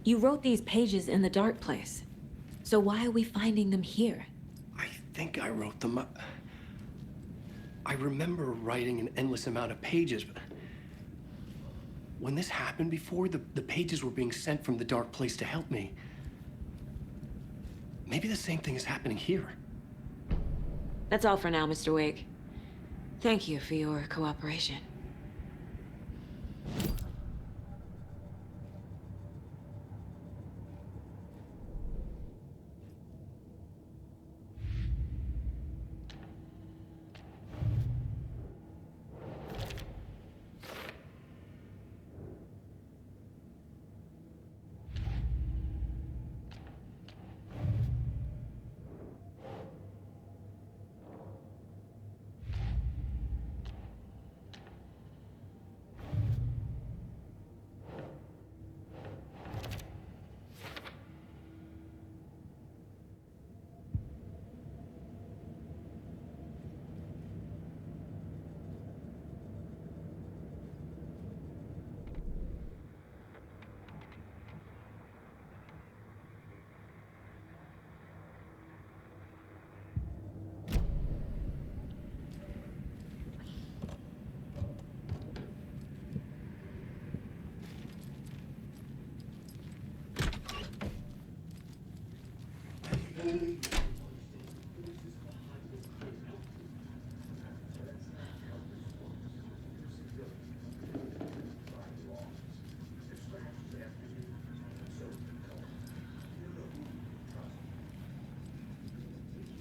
You wrote these pages in the dark place. So why are we finding them here? I think I wrote them up. I remember writing an endless amount of pages, but when this happened before, the pages were being sent from the dark place to help me. Maybe the same thing is happening here. That's all for now, Mr. Wake. Thank you for your cooperation.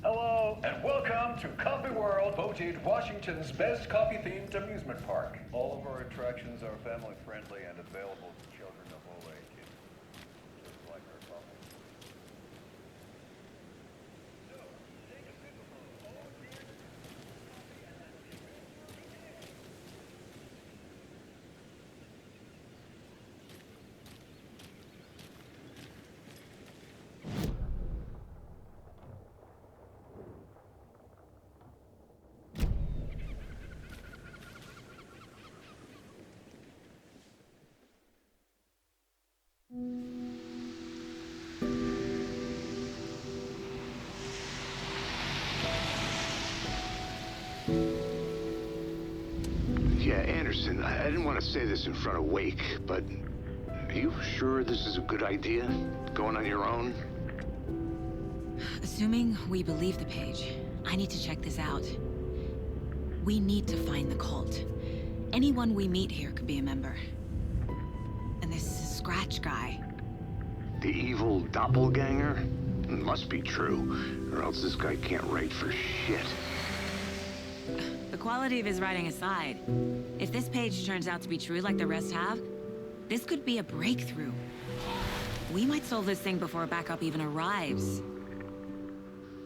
Hello, and welcome to Coffee World, voted Washington's best coffee-themed amusement park. All of our attractions are family-friendly and available to children of all ages, just like our coffee. So, take a sip of our all-dear coffee and Yeah, Anderson, I didn't want to say this in front of Wake, but are you sure this is a good idea? Going on your own? Assuming we believe the page, I need to check this out. We need to find the cult. Anyone we meet here could be a member. And this Scratch guy. The evil doppelganger? Must be true, or else this guy can't write for shit. The quality of his writing aside, if this page turns out to be true like the rest have, this could be a breakthrough. We might solve this thing before backup even arrives.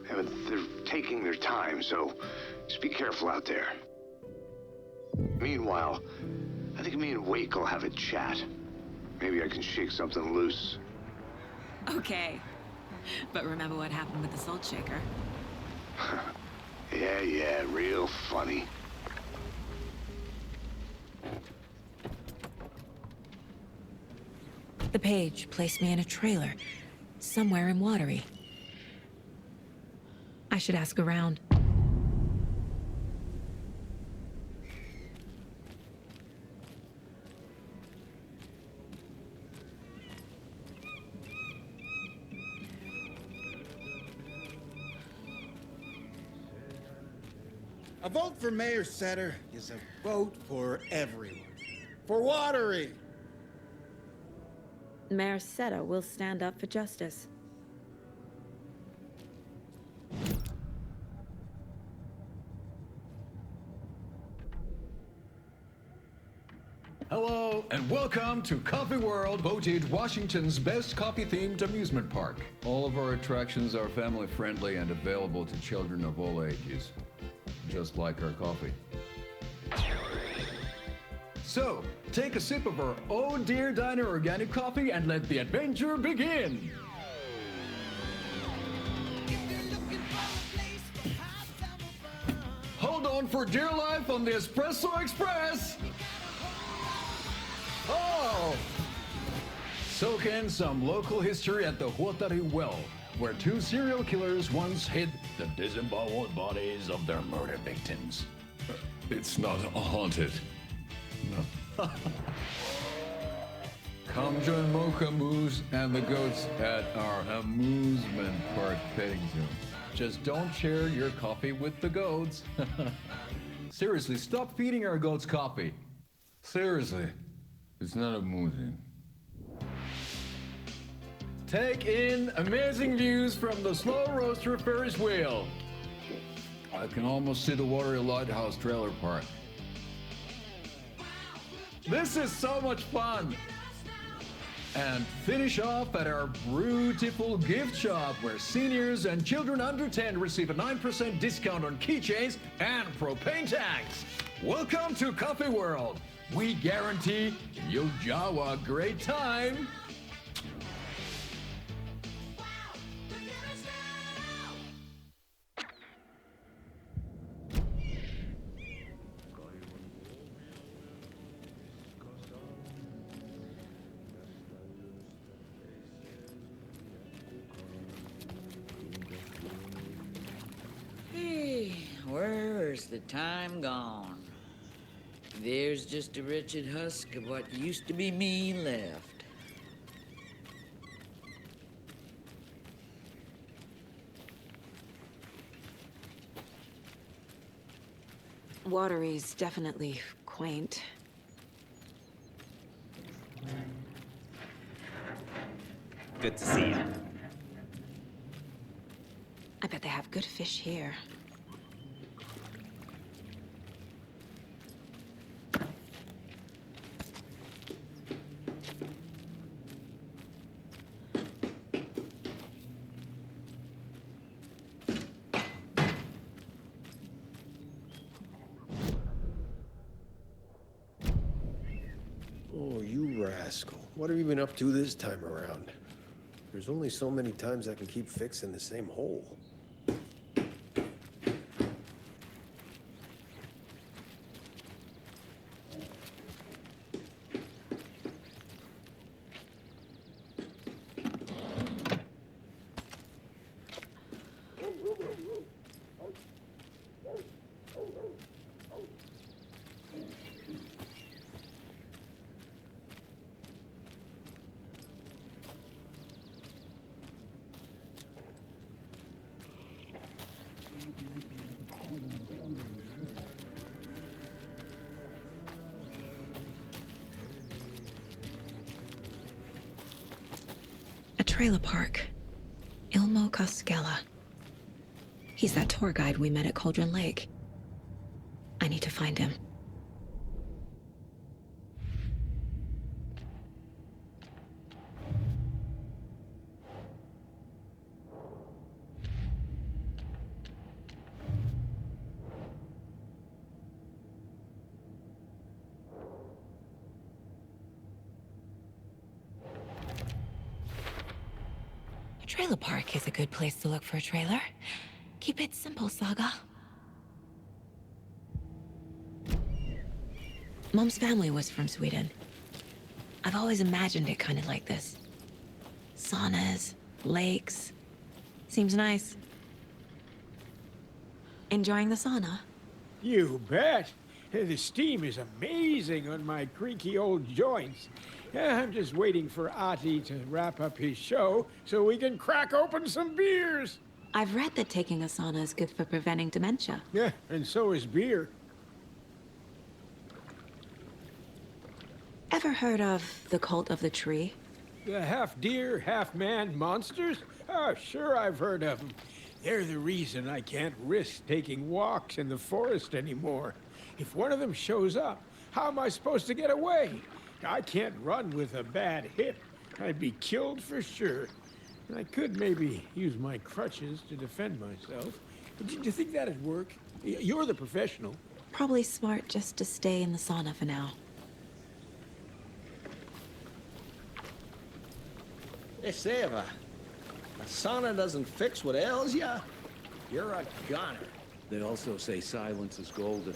Yeah, but they're taking their time, so just be careful out there. Meanwhile, I think me and Wake will have a chat. Maybe I can shake something loose. Okay. But remember what happened with the salt shaker? Yeah, real funny. The page placed me in a trailer, somewhere in Watery. I should ask around. A vote for Mayor Setter is a vote for everyone. For Watery! Mayor Seta will stand up for justice. Hello, and welcome to Coffee World, voted Washington's best coffee-themed amusement park. All of our attractions are family-friendly and available to children of all ages, just like our coffee. So, take a sip of our Oh Dear Diner organic coffee and let the adventure begin! Hold on for dear life on the Espresso Express! Oh! Soak in some local history at the Huotari Well, where two serial killers once hid the disemboweled bodies of their murder victims. It's not haunted. No. Come join Mocha Moose and the goats at our amusement park petting zoo. Just don't share your coffee with the goats. Seriously, stop feeding our goats coffee. Seriously, it's not amusing. Take in amazing views from the Slow Roaster Ferris wheel. I can almost see the Watery Lighthouse trailer park. This is so much fun! And finish off at our beautiful gift shop where seniors and children under 10 receive a 9% discount on keychains and propane tanks. Welcome to Coffee World. We guarantee you'll jaw a great time. Where's the time gone? There's just a wretched husk of what used to be me left. Watery's definitely quaint. Good to see you. I bet they have good fish here. Oh, you rascal. What have you been up to this time around? There's only so many times I can keep fixing the same hole. Trailer park. Ilmo Koskela. He's that tour guide we met at Cauldron Lake. I need to find him. Trailer park is a good place to look for a trailer. Keep it simple, Saga. Mom's family was from Sweden. I've always imagined it kind of like this. Saunas, lakes. Seems nice. Enjoying the sauna? You bet. The steam is amazing on my creaky old joints. I'm just waiting for Ati to wrap up his show so we can crack open some beers. I've read that taking a sauna is good for preventing dementia. Yeah, and so is beer. Ever heard of the cult of the tree? The half-deer, half-man monsters? Oh, sure I've heard of them. They're the reason I can't risk taking walks in the forest anymore. If one of them shows up, how am I supposed to get away? I can't run with a bad hip. I'd be killed for sure. I could maybe use my crutches to defend myself. Do you think that'd work? You're the professional. Probably smart just to stay in the sauna for now. They say if a sauna doesn't fix what ails ya, you're a goner. They also say silence is golden.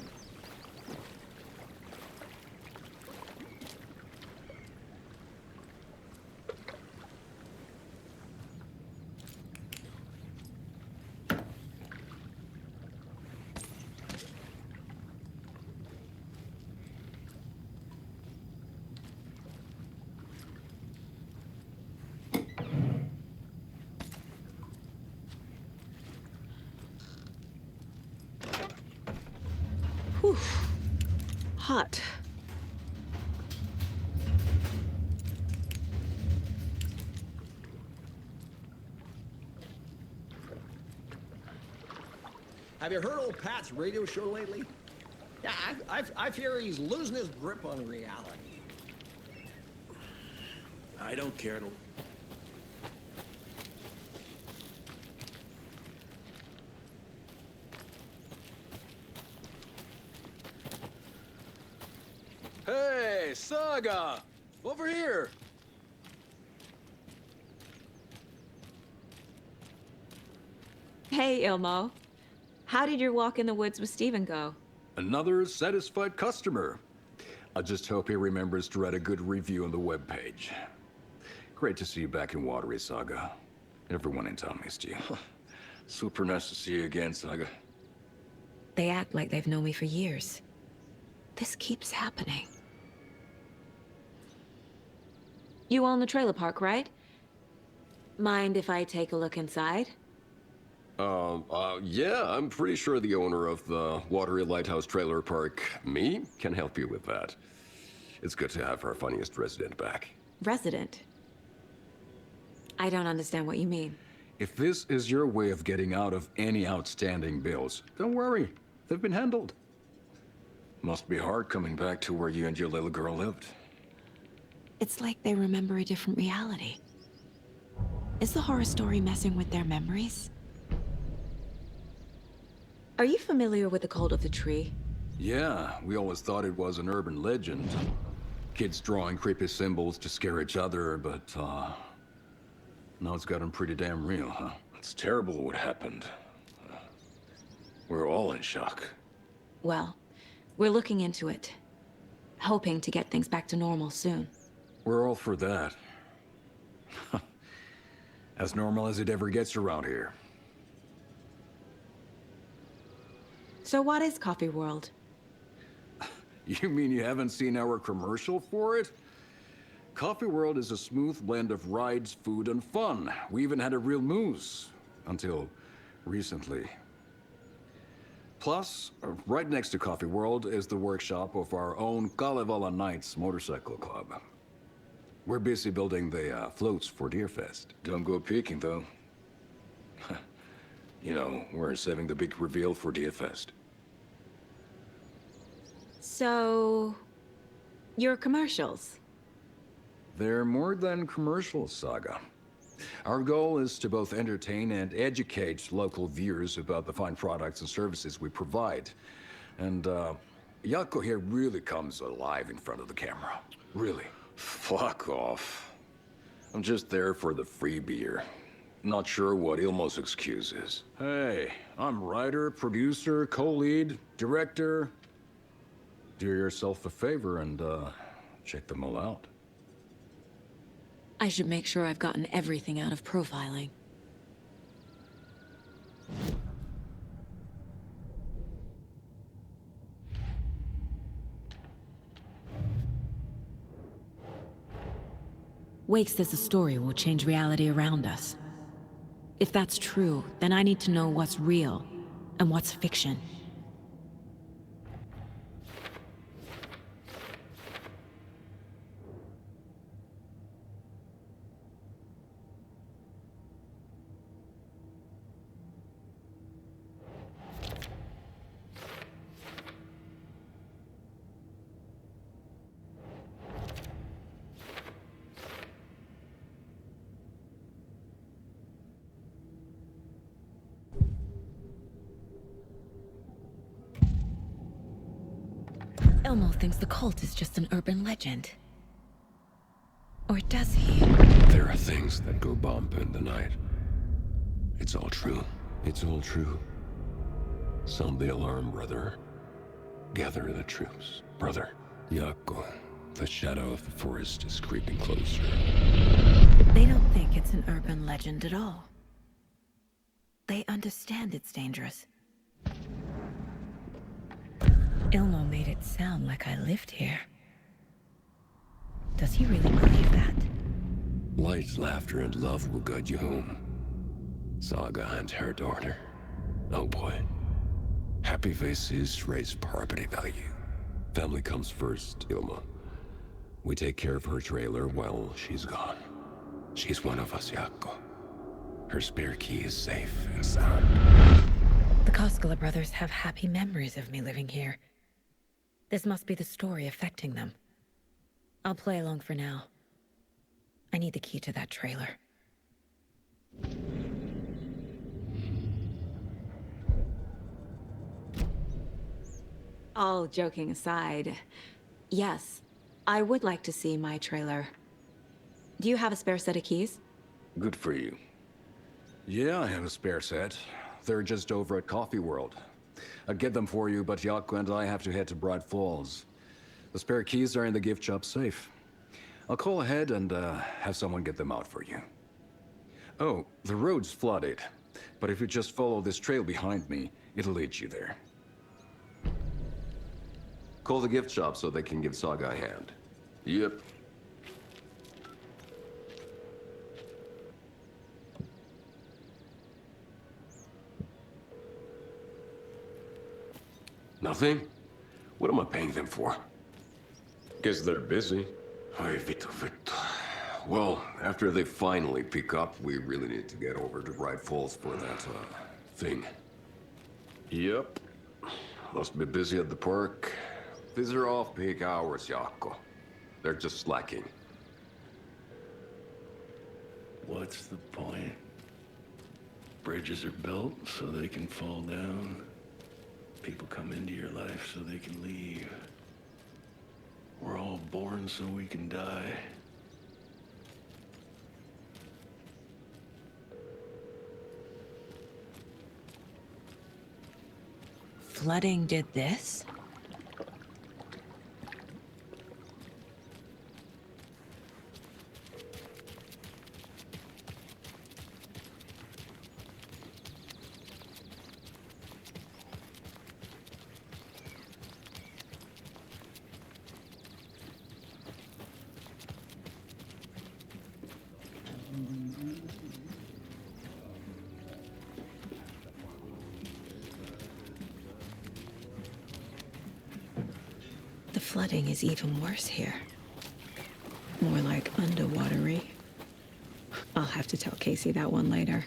hot. Have you heard old Pat's radio show lately? Yeah, I fear he's losing his grip on reality. I don't care. Hey, Saga! Over here! Hey, Ilmo. How did your walk in the woods with Steven go? Another satisfied customer. I just hope he remembers to write a good review on the webpage. Great to see you back in Watery, Saga. Everyone in town missed you. Super nice to see you again, Saga. They act like they've known me for years. This keeps happening. You own the trailer park, right? Mind if I take a look inside? Yeah, I'm pretty sure the owner of the Watery Lighthouse Trailer Park, me, can help you with that. It's good to have our funniest resident back. Resident? I don't understand what you mean. If this is your way of getting out of any outstanding bills, don't worry. They've been handled. Must be hard coming back to where you and your little girl lived. It's like they remember a different reality. Is the horror story messing with their memories? Are you familiar with the Cult of the Tree? Yeah, we always thought it was an urban legend. Kids drawing creepy symbols to scare each other, but, now it's gotten pretty damn real, huh? It's terrible what happened. We're all in shock. Well, we're looking into it. Hoping to get things back to normal soon. We're all for that. As normal as it ever gets around here. So what is Coffee World? You mean you haven't seen our commercial for it? Coffee World is a smooth blend of rides, food, and fun. We even had a real moose. Until recently. Plus, right next to Coffee World is the workshop of our own Kalevala Knights Motorcycle Club. We're busy building the floats for Deerfest. Don't go peeking, though. You know, we're saving the big reveal for Deerfest. So... your commercials? They're more than commercials, Saga. Our goal is to both entertain and educate local viewers about the fine products and services we provide. And, Yako here really comes alive in front of the camera. Really. Fuck off. I'm just there for the free beer. Not sure what Ilmo's excuse is. Hey, I'm writer, producer, co-lead, director. Do yourself a favor and, check them all out. I should make sure I've gotten everything out of profiling. Wake says the story will change reality around us. If that's true, then I need to know what's real and what's fiction. Elmo thinks the cult is just an urban legend. Or does he? There are things that go bump in the night. It's all true. It's all true. Sound the alarm, brother. Gather the troops, brother. Yako, the shadow of the forest is creeping closer. They don't think it's an urban legend at all. They understand it's dangerous. Ilmo made it sound like I lived here. Does he really believe that? Light, laughter, and love will guide you home. Saga and her daughter. Oh boy. Happy faces raise property value. Family comes first, Ilma. We take care of her trailer while she's gone. She's one of us, Jaakko. Her spare key is safe and sound. The Koskela brothers have happy memories of me living here. This must be the story affecting them. I'll play along for now. I need the key to that trailer. All joking aside, yes, I would like to see my trailer. Do you have a spare set of keys? Good for you. Yeah, I have a spare set. They're just over at Coffee World. I'd get them for you, but Jaakko and I have to head to Bright Falls. The spare keys are in the gift shop safe. I'll call ahead and have someone get them out for you. Oh, the road's flooded, but if you just follow this trail behind me, it'll lead you there. Call the gift shop so they can give Saga a hand. Yep. Nothing? What am I paying them for? Guess they're busy. Ay, vittu. Well, after they finally pick up, we really need to get over to Bright Falls for that, thing. Yep. Must be busy at the park. These are off-peak hours, Jaakko. They're just slacking. What's the point? Bridges are built so they can fall down. People come into your life so they can leave. We're all born so we can die. Flooding did this? The flooding is even worse here. More like underwatery. I'll have to tell Casey that one later.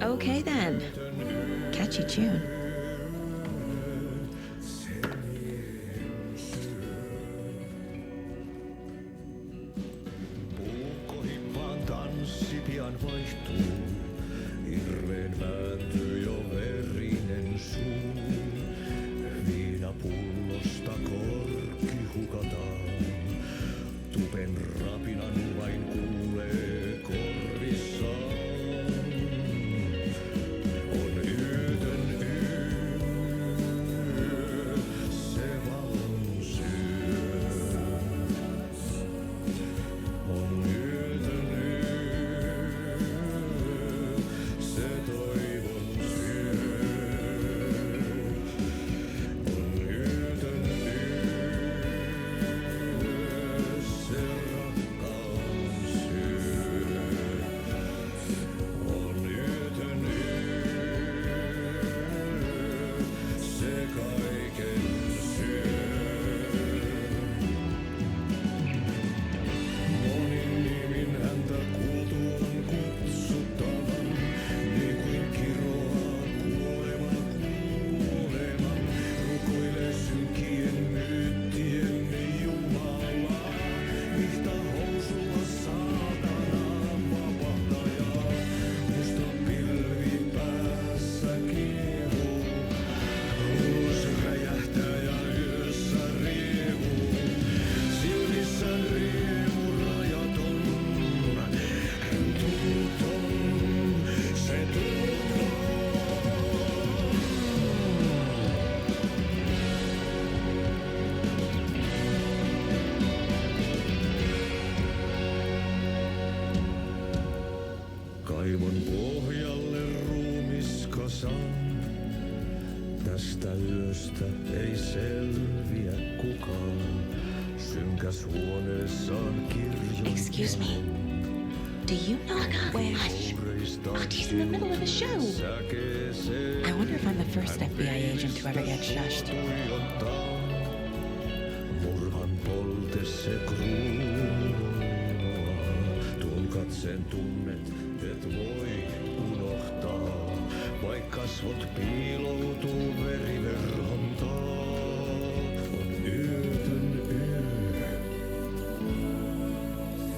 Okay then. Catchy tune. yöstä ei selviä kukaan. Synkäs huoneessaan kirjoittaa. Excuse me. Do you know where... He's in the middle of a show. I wonder if I'm the first FBI agent to ever get shushed. Murhan polte se kruunoa. Tuon katseen tunnet, et voi unohtaa. Vaik kasvot piiloutuu veriverhon taa. On yötön yö.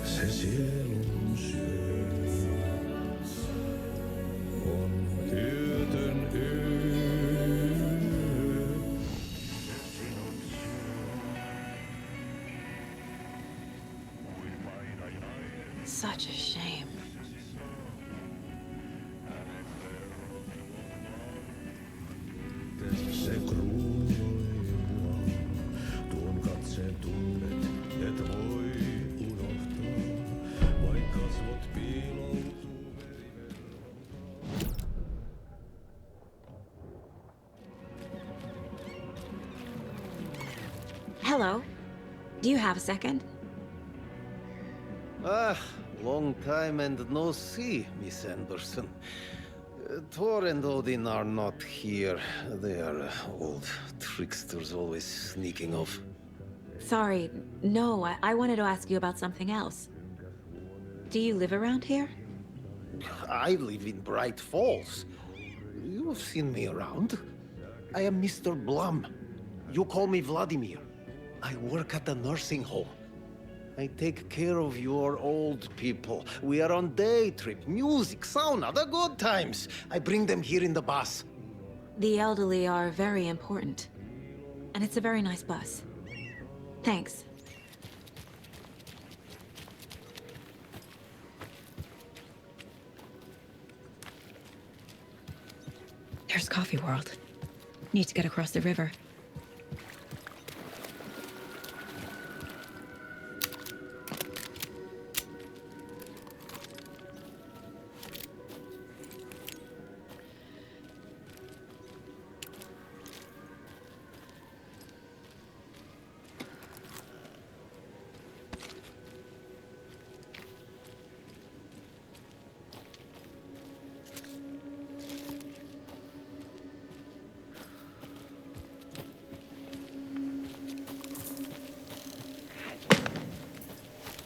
Se sielun syö. On yötön yö. Such a shame. Se kruunoilua, tuon katseen tunnet, et voi unohtaa, vaik kasvot piiloutuu Hello. Do you have a second? Ah, long time and no see, Miss Anderson. Thor and Odin are not here. They are old tricksters always sneaking off. Sorry. No, I wanted to ask you about something else. Do you live around here? I live in Bright Falls. You've seen me around. I am Mr. Blum. You call me Vladimir. I work at the nursing home. I take care of your old people. We are on day trip, music, sauna, the good times. I bring them here in the bus. The elderly are very important. And it's a very nice bus. Thanks. There's Coffee World. Need to get across the river.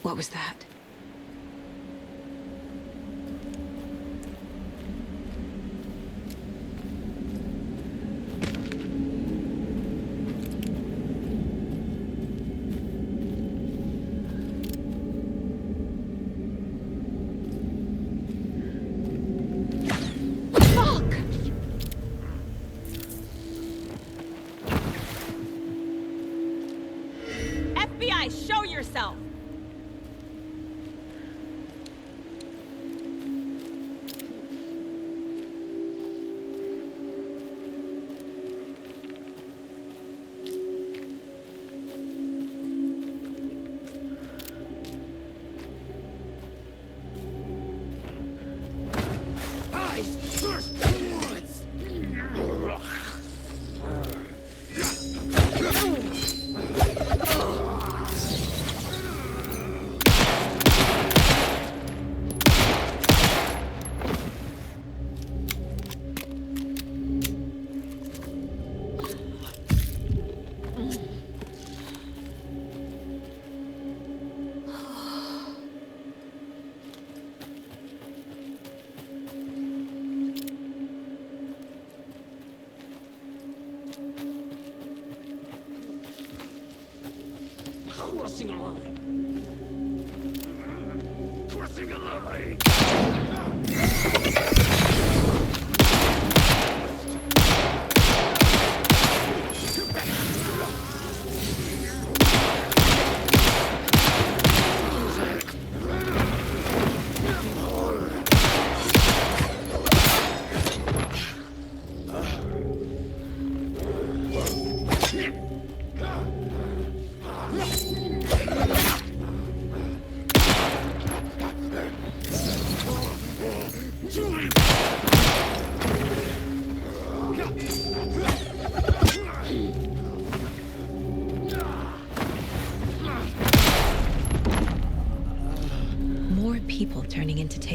What was that? FBI, show yourself! Crossing a line. Crossing a line. Julie!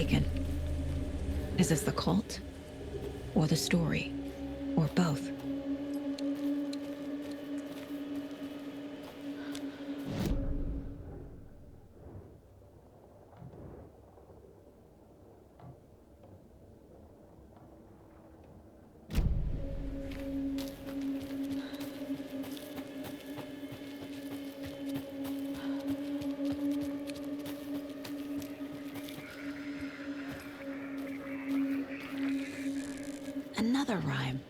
mistaken. Is this the cult? Or the story? Or both? Another rhyme.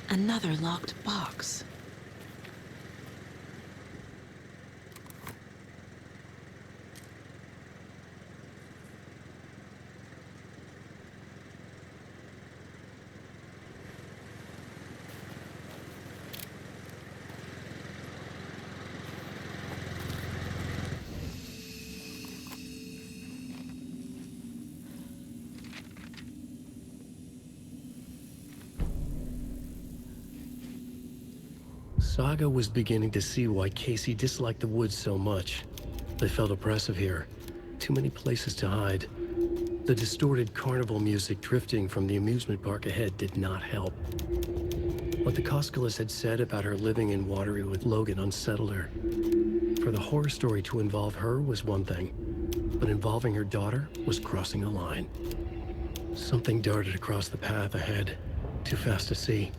Another locked box. Saga was beginning to see why Casey disliked the woods so much. They felt oppressive here. Too many places to hide. The distorted carnival music drifting from the amusement park ahead did not help. What the Koskalas had said about her living in Watery with Logan unsettled her. For the horror story to involve her was one thing, but involving her daughter was crossing a line. Something darted across the path ahead, too fast to see.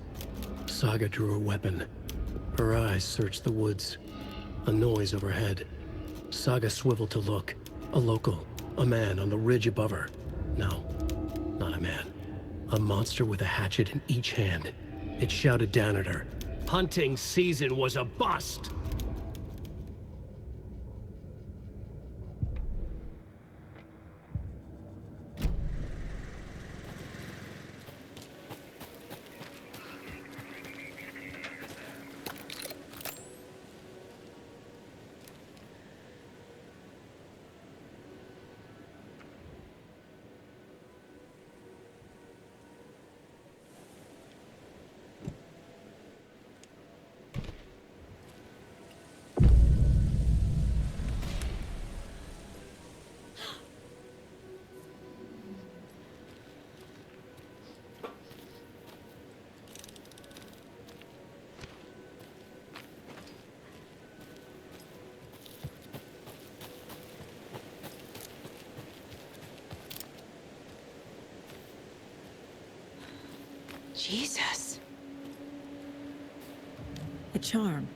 Saga drew her weapon. Her eyes searched the woods. A noise overhead. Saga swiveled to look. A local. A man on the ridge above her. No, not a man. A monster with a hatchet in each hand. It shouted down at her. Hunting season was a bust! Jesus. A charm.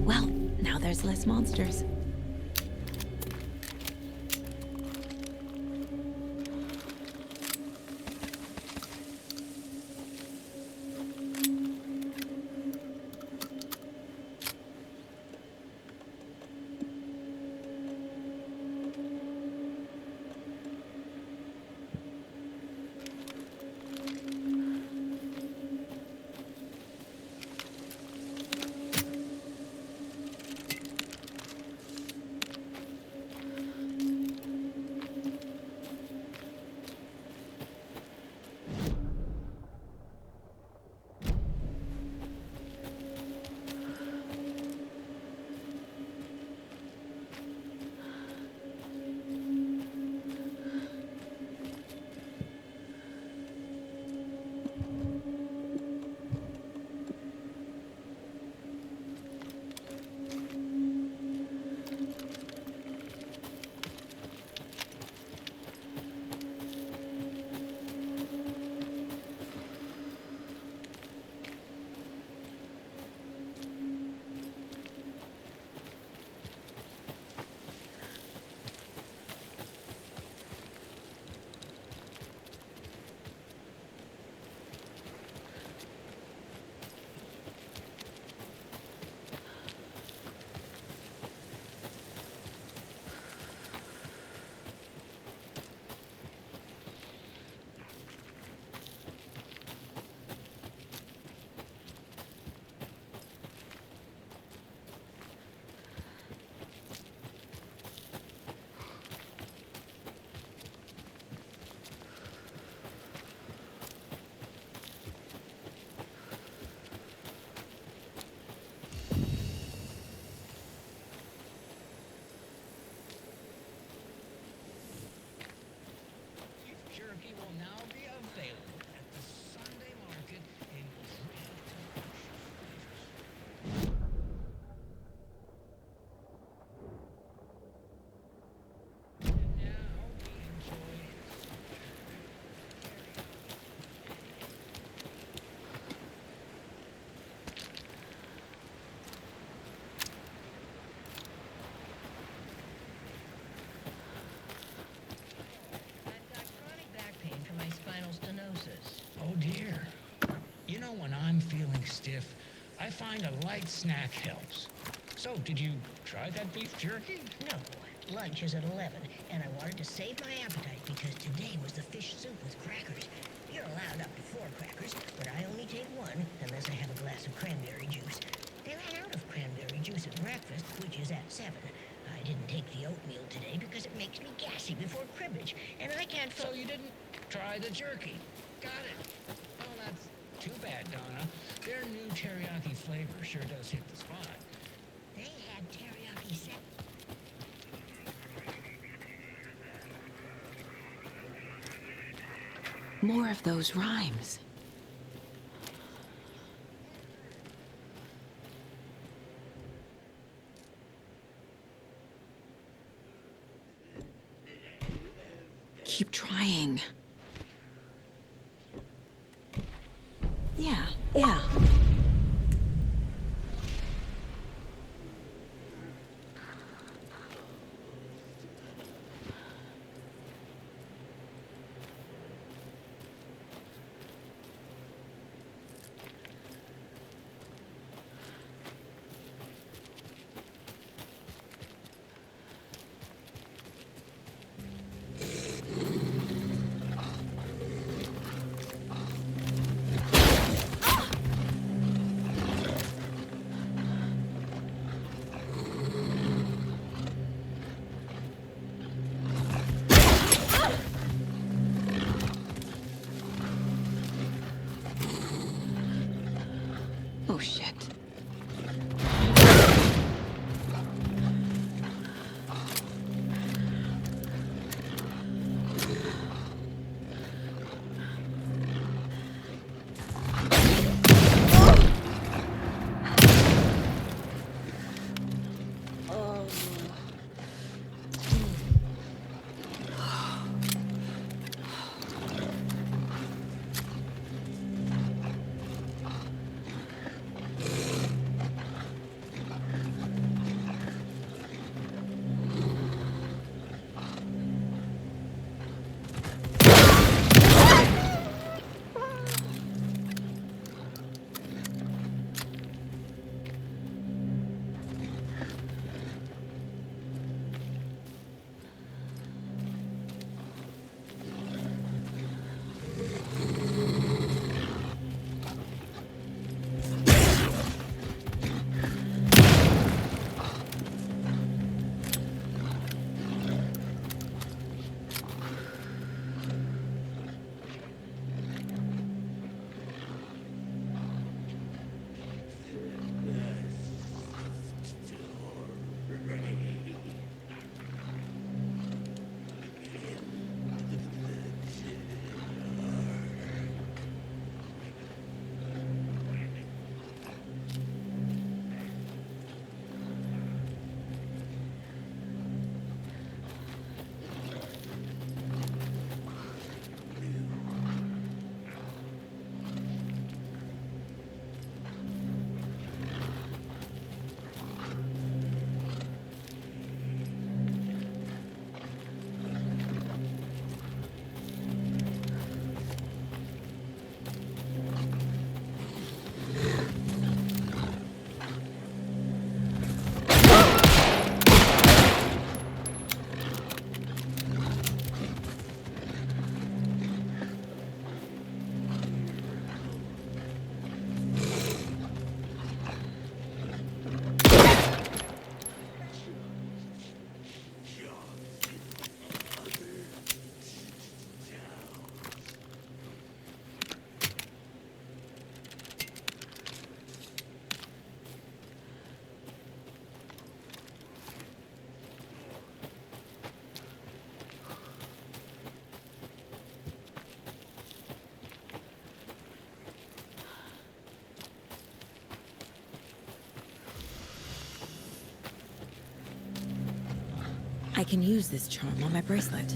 Well, now there's less monsters. Jerky will now be available at the Sunday market in oh dear. You know, when I'm feeling stiff, I find a light snack helps. So, did you try that beef jerky? No. Lunch is at 11, and I wanted to save my appetite because today was the fish soup with crackers. You're allowed up to 4 crackers, but I only take 1 unless I have a glass of cranberry juice. They ran out of cranberry juice at breakfast, which is at 7. I didn't take the oatmeal today because it makes me gassy before cribbage, and I can't... So you didn't try the jerky? Got it. Oh, that's too bad, Donna. Their new teriyaki flavor sure does hit the spot. They had teriyaki set. More of those rhymes. Keep trying. Yeah. Oh, shit. I can use this charm on my bracelet.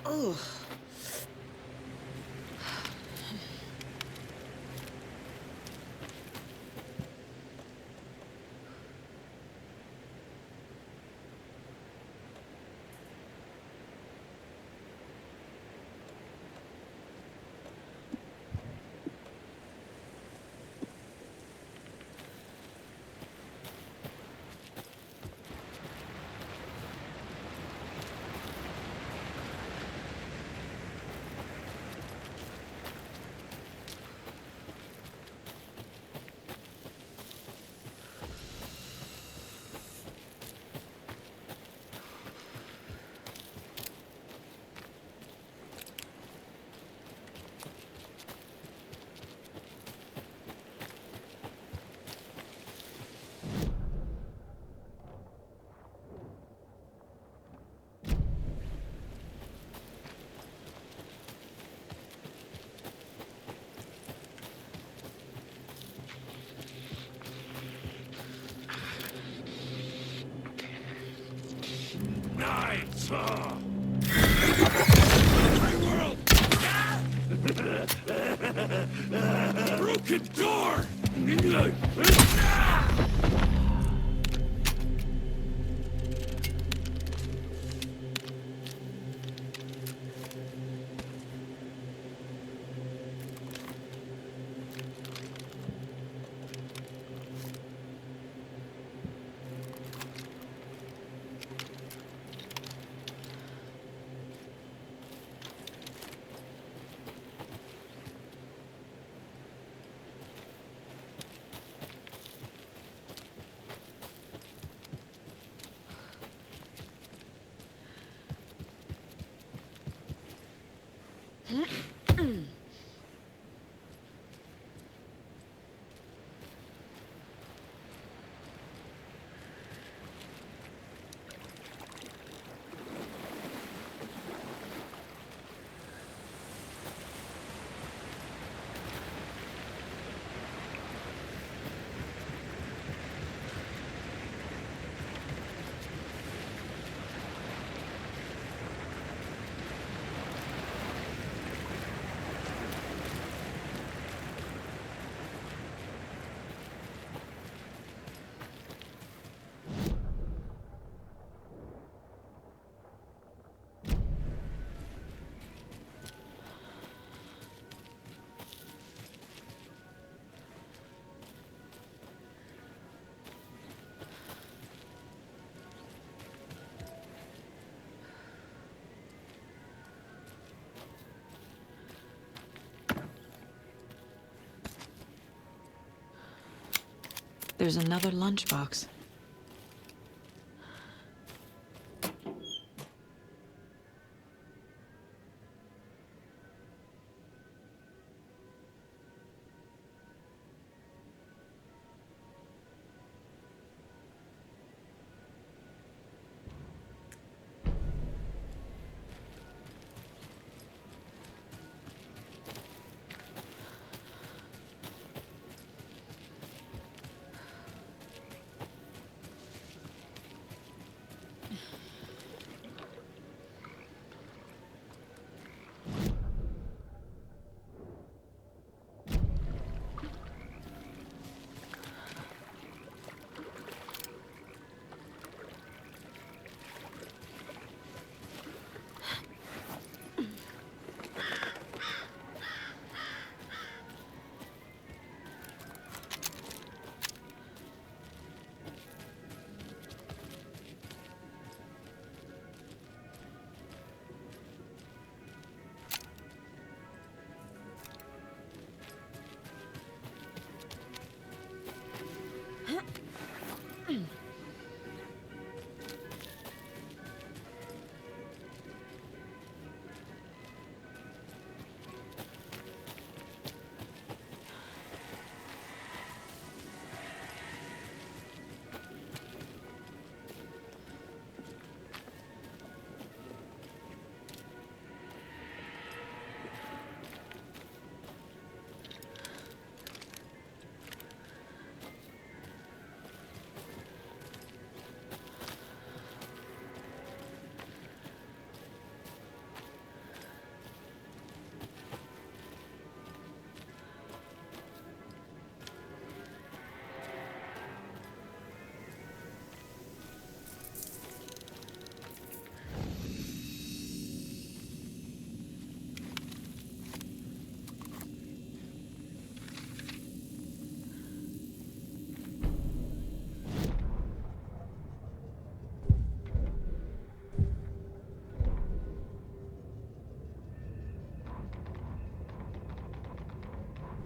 Oh. Night, sir. fucking door! There's another lunchbox.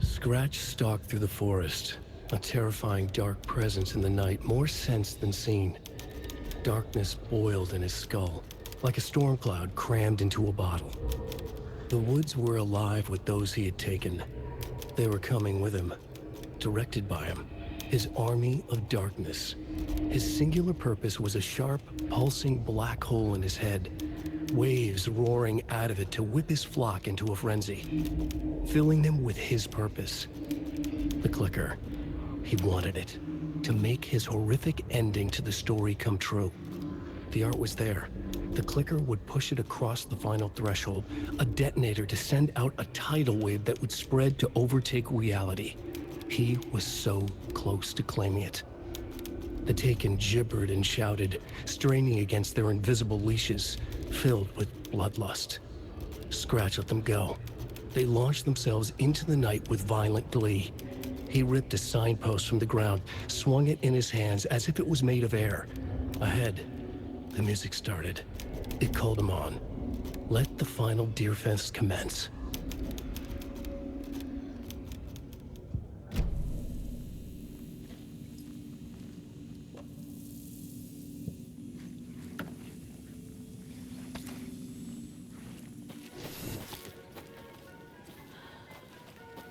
Scratch stalked through the forest, a terrifying dark presence in the night, more sensed than seen. Darkness boiled in his skull, like a storm cloud crammed into a bottle. The woods were alive with those he had taken. They were coming with him, directed by him, his army of darkness. His singular purpose was a sharp, pulsing black hole in his head, waves roaring out of it to whip his flock into a frenzy, filling them with his purpose. The clicker. He wanted it, to make his horrific ending to the story come true. The art was there. The clicker would push it across the final threshold, a detonator to send out a tidal wave that would spread to overtake reality. He was so close to claiming it. The Taken gibbered and shouted, straining against their invisible leashes, filled with bloodlust. Scratch let them go. They launched themselves into the night with violent glee. He ripped a signpost from the ground, swung it in his hands as if it was made of air. Ahead, the music started. It called him on. Let the final deer fest commence.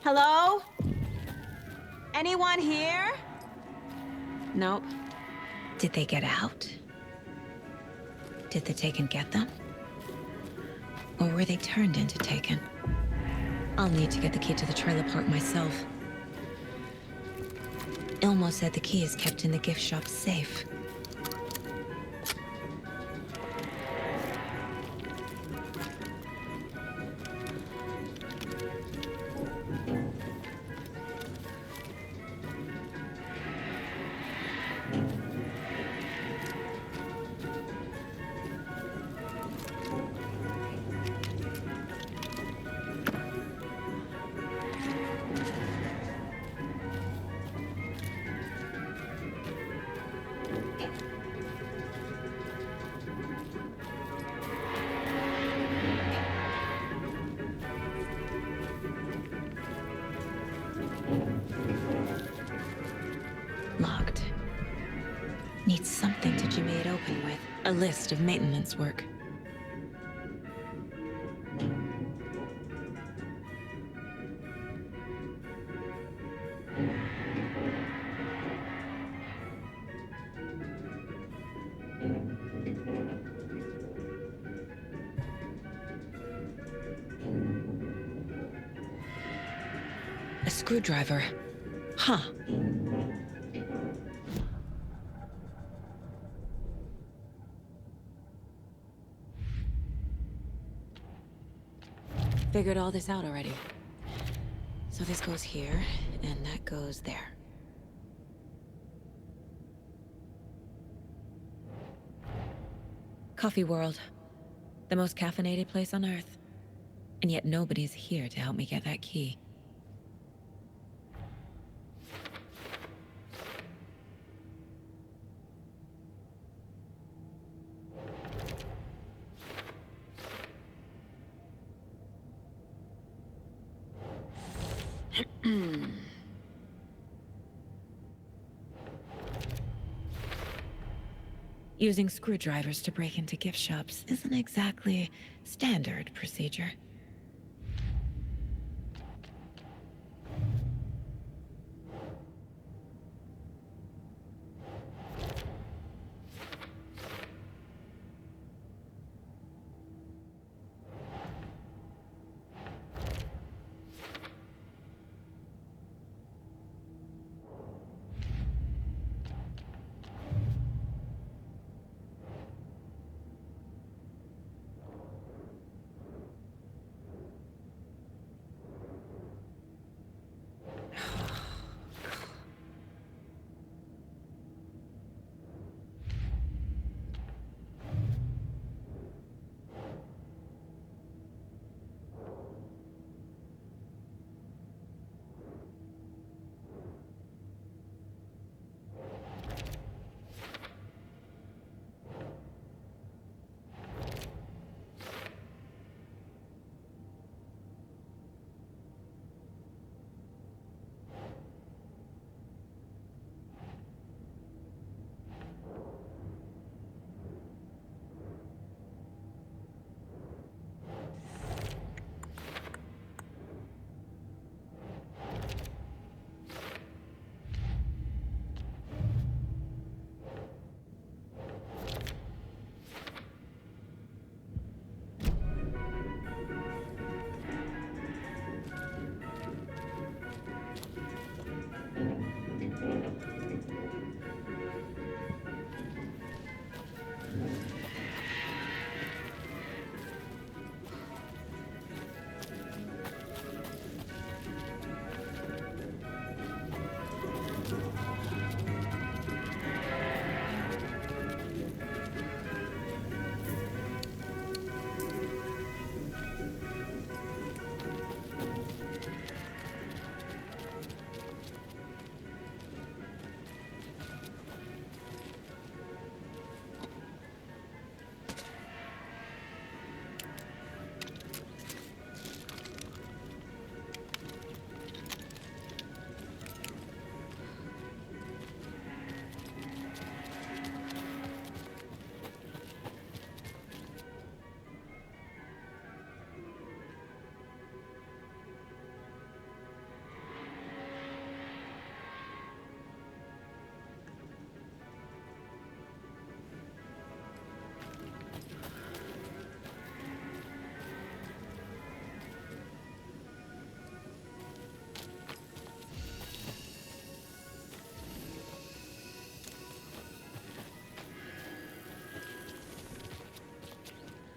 Hello? Anyone here? Nope. Did they get out? Did the Taken get them? Or were they turned into Taken? I'll need to get the key to the trailer park myself. Ilmo said the key is kept in the gift shop safe. Locked. Needs something to jimmy it open with. A list of maintenance work. A screwdriver. Huh. Figured all this out already. So this goes here, and that goes there. Coffee World. The most caffeinated place on Earth. And yet nobody's here to help me get that key. Using screwdrivers to break into gift shops isn't exactly standard procedure.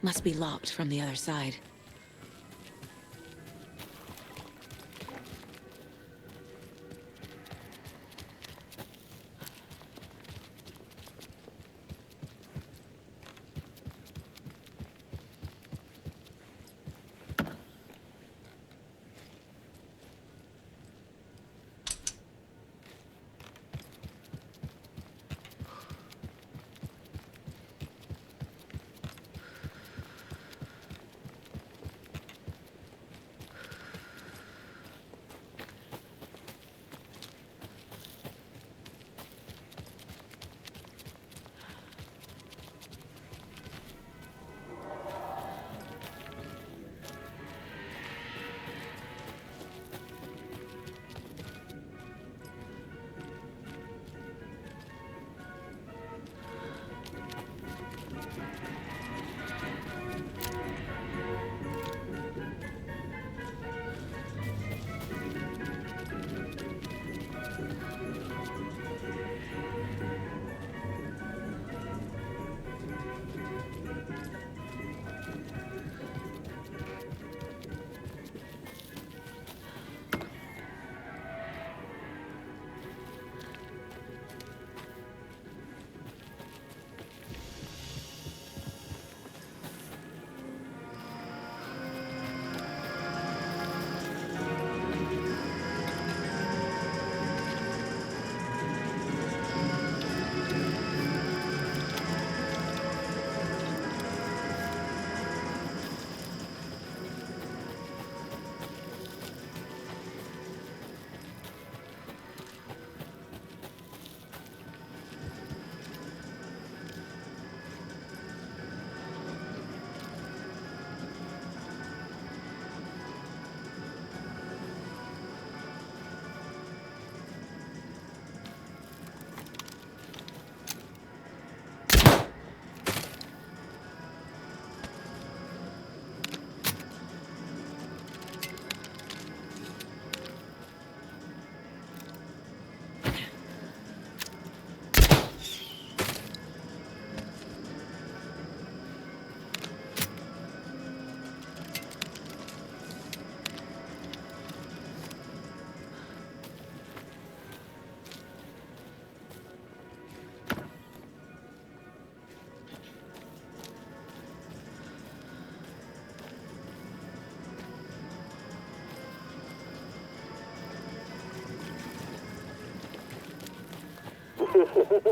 Must be locked from the other side.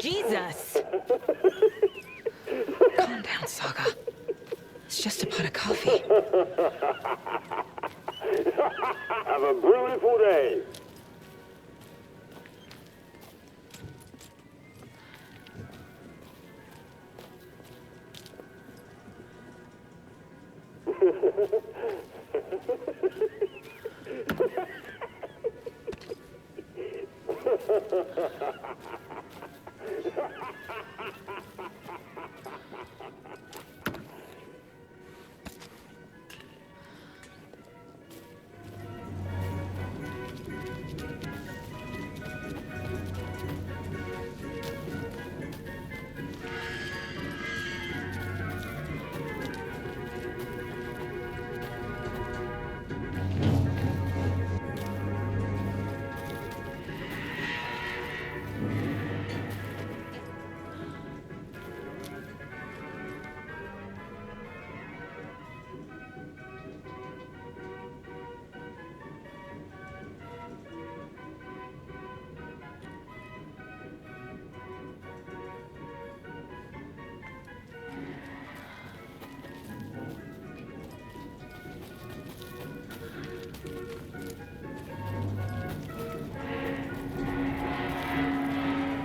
Jesus! Calm down, Saga. It's just a pot of coffee. Have a beautiful day.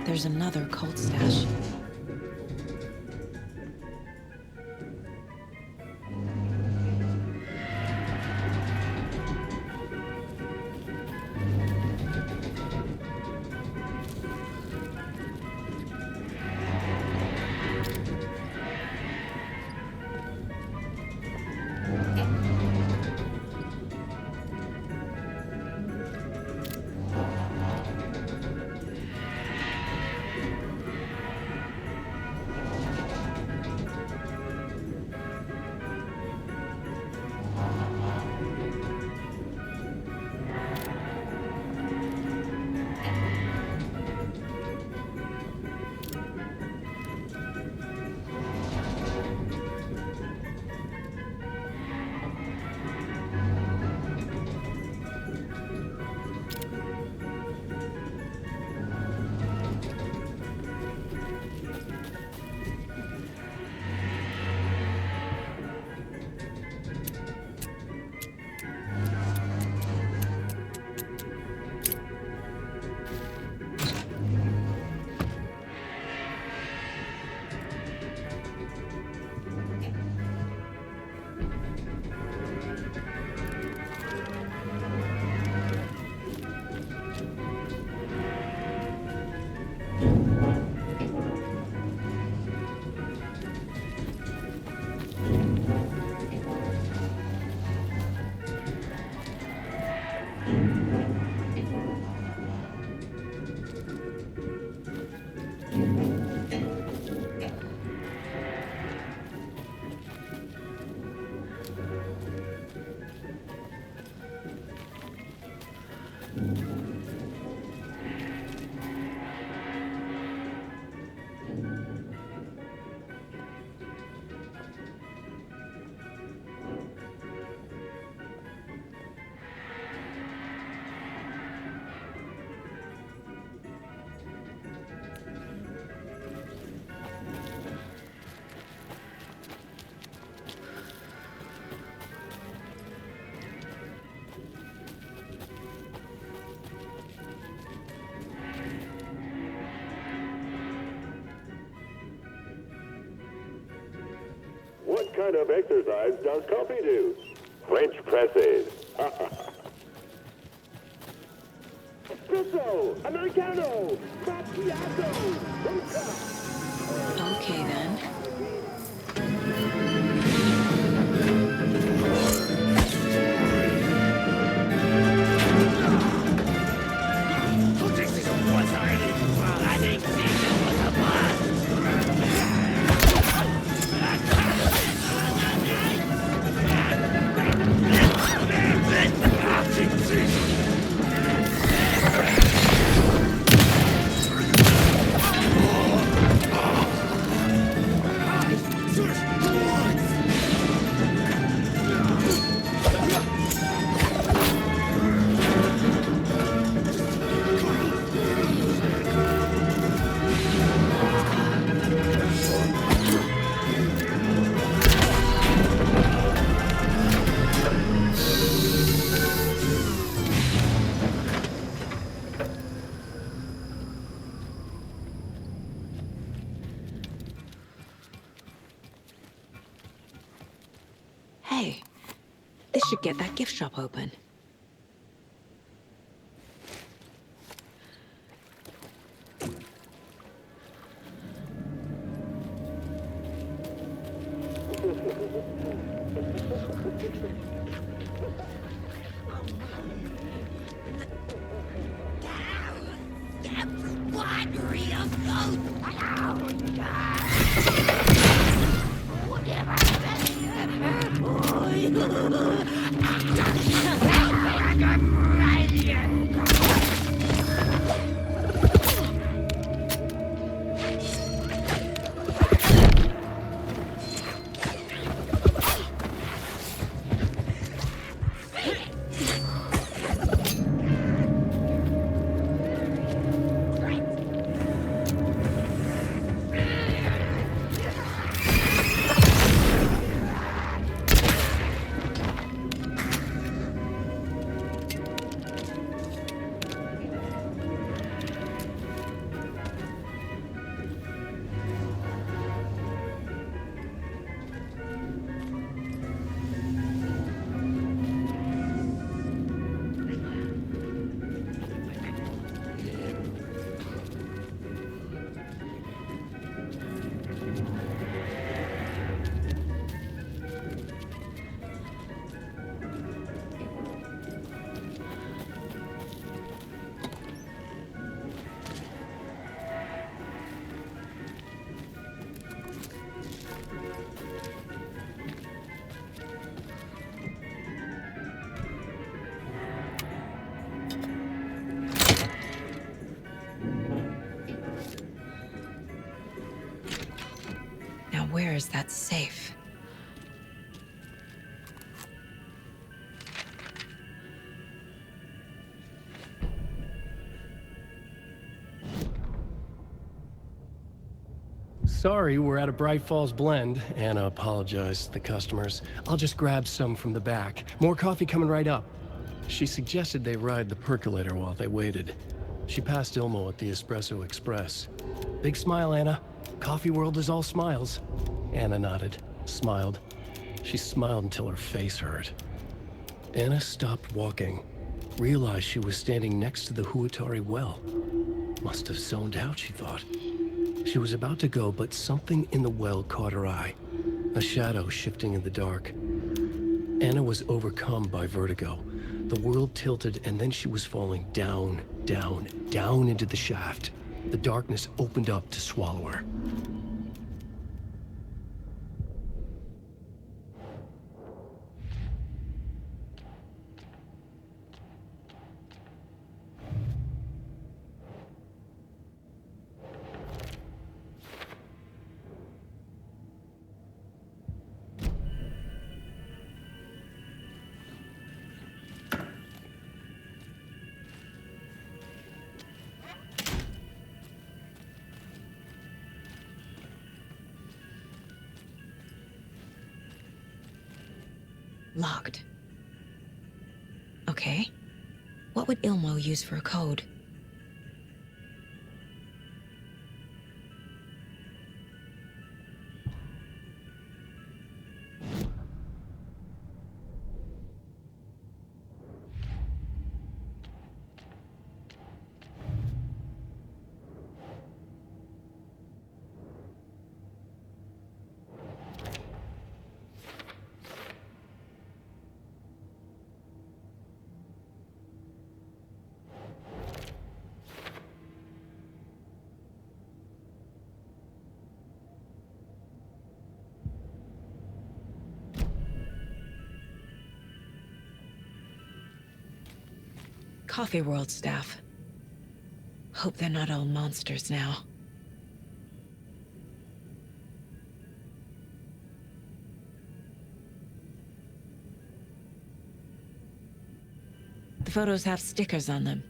There's another cult stash. What kind of exercise does coffee do? French presses. Espresso, Americano, Macchiato, Mocha. Okay, then. Hey, this should get that gift shop open. Now where is that safe? Sorry, we're at a Bright Falls blend. Anna apologized to the customers. I'll just grab some from the back. More coffee coming right up. She suggested they ride the percolator while they waited. She passed Ilmo at the Espresso Express. Big smile, Anna. Coffee world is all smiles. Anna nodded, smiled. She smiled until her face hurt. Anna stopped walking, realized she was standing next to the Huatari well. Must have zoned out, she thought. She was about to go, but something in the well caught her eye. A shadow shifting in the dark. Anna was overcome by vertigo. The world tilted, and then she was falling down, down, down into the shaft. The darkness opened up to swallow her. Locked. Okay. What would Ilmo use for a code? Coffee World staff. Hope they're not all monsters now. The photos have stickers on them.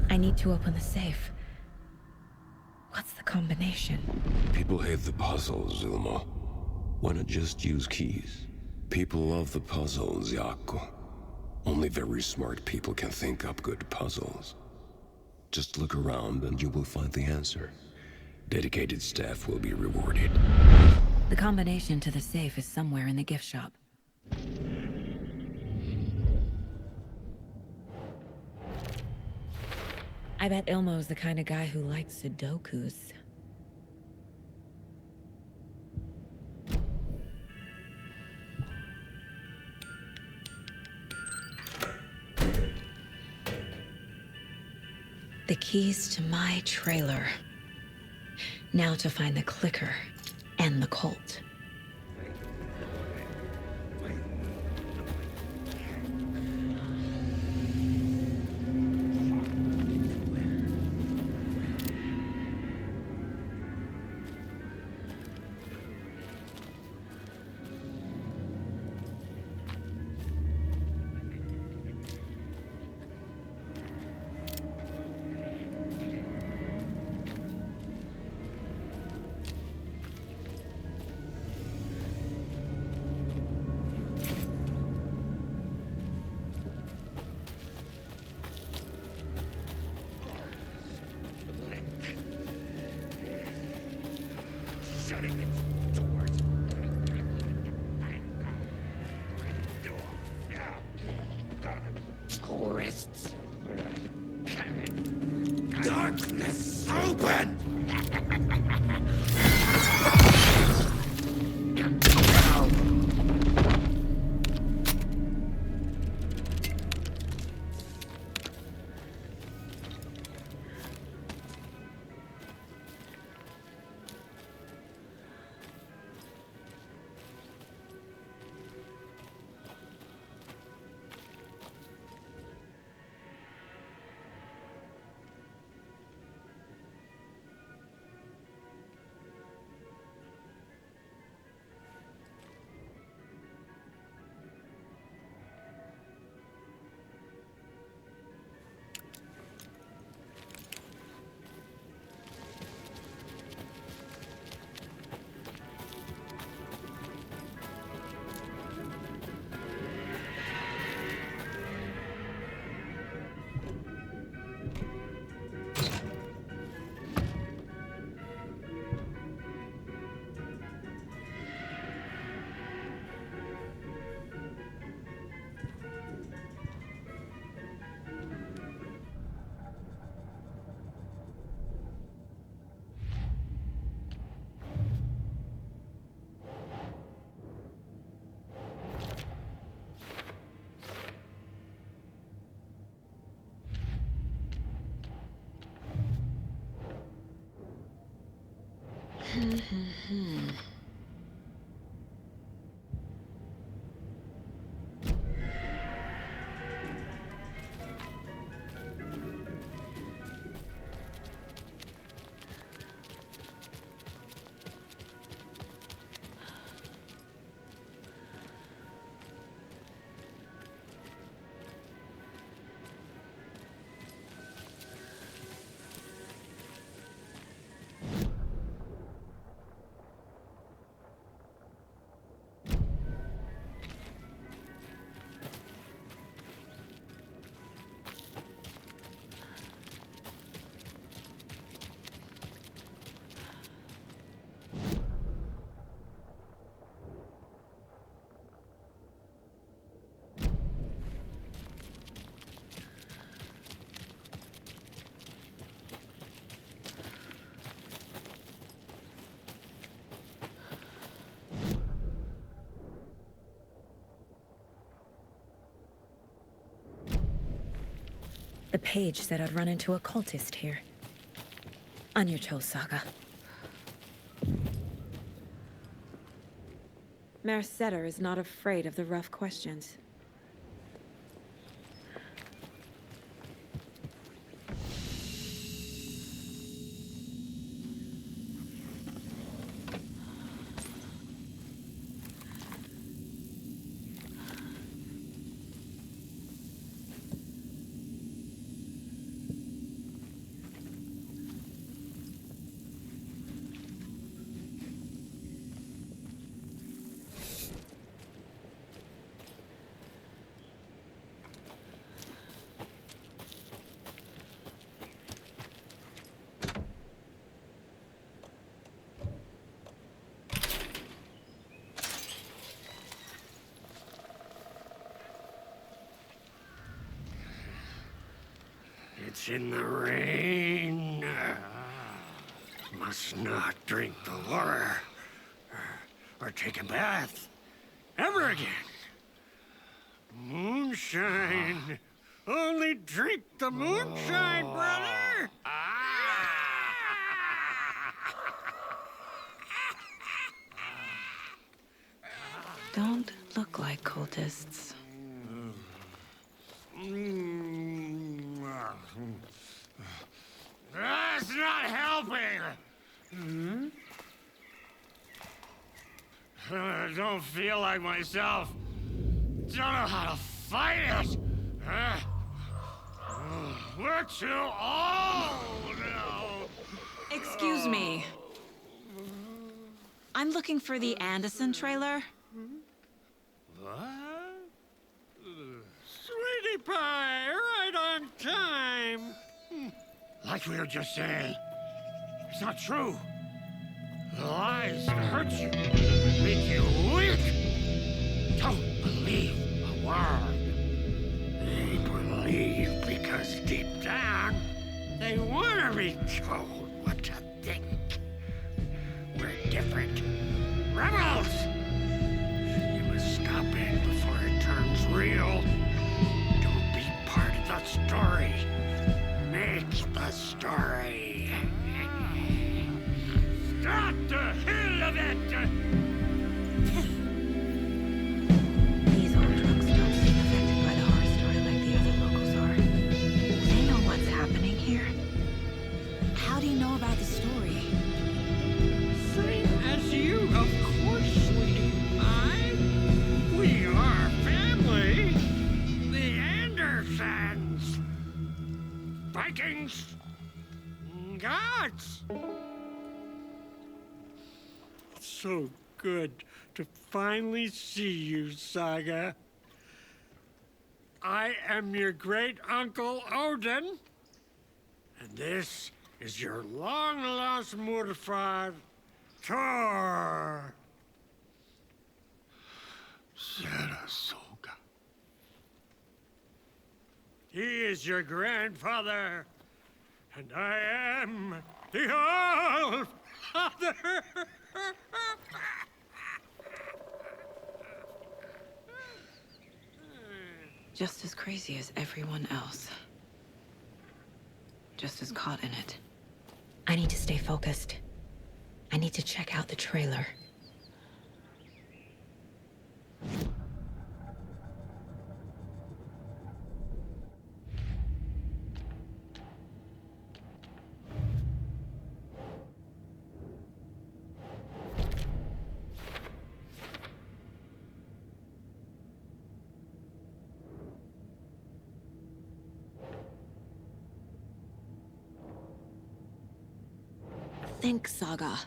I need to open the safe. What's the combination? People hate the puzzles, Ilmo. Why not just use keys? People love the puzzles, Yaku. Only very smart people can think up good puzzles. Just look around and you will find the answer. Dedicated staff will be rewarded. The combination to the safe is somewhere in the gift shop. I bet Ilmo's the kind of guy who likes Sudokus. The keys to my trailer. Now to find the clicker and the Colt. Wrists. Darkness open! The page said I'd run into a cultist here. On your toes, Saga. Mayor Setter is not afraid of the rough questions. It's in the rain. Must not drink the water. Or take a bath. Ever again. Moonshine. Only drink the moonshine, brother. Don't look like cultists. That's not helping! I don't feel like myself. Don't know how to fight it! We're too old now! Excuse me. I'm looking for the Anderson trailer. What? Sweetie pie, right on time! Like we were just saying, it's not true. The lies hurt you, make you weak. Don't believe a word. They believe because deep down, they want to be told what to think. We're different. Rebels! You must stop it before it turns real. Don't be part of the story. Make the story. Stop the hell of it! These old drunks don't seem affected by the horror story like the other locals are. They know what's happening here. How do you know about the story? Same as you, of course, sweetie pie. We are family. The Andersons. Vikings. Gods. So good to finally see you, Saga. I am your great uncle Odin, and this is your long-lost Murfar, Thor. Saratoga. He is your grandfather, and I am the All-Father. Just as crazy as everyone else. Just as caught in it. I need to stay focused. I need to check out the trailer. Think, Saga.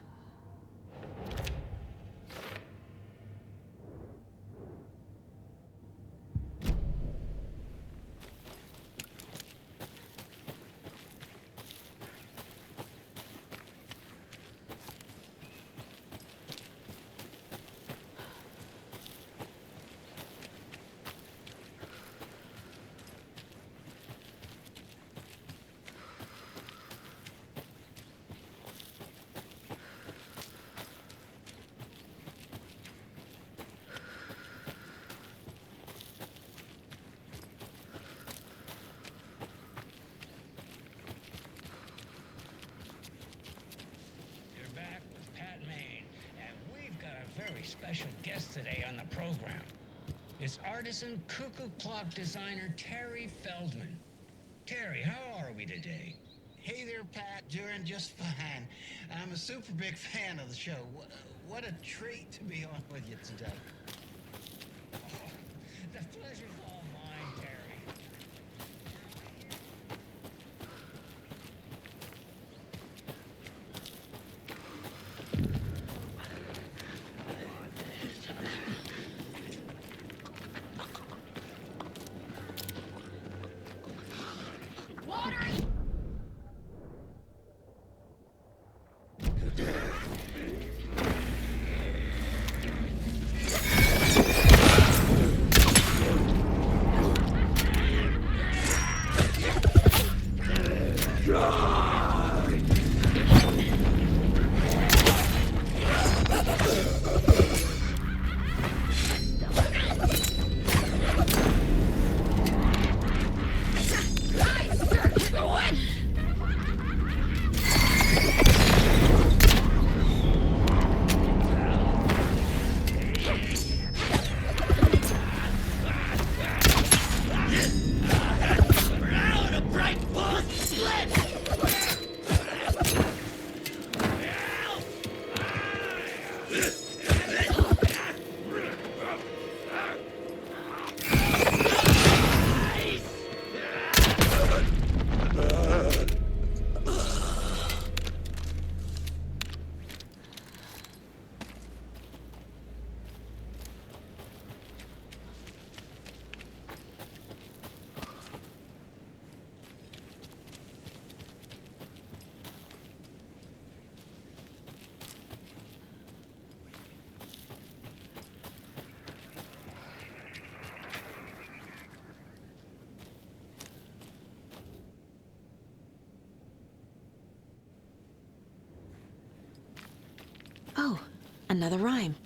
special guest today on the program. It's artisan cuckoo clock designer Terry Feldman. Terry, how are we today? Hey there, Pat. Doing just fine. I'm a super big fan of the show. What a treat to be on with you today. Oh, the pleasure's all mine, Terry. Oh, another rhyme.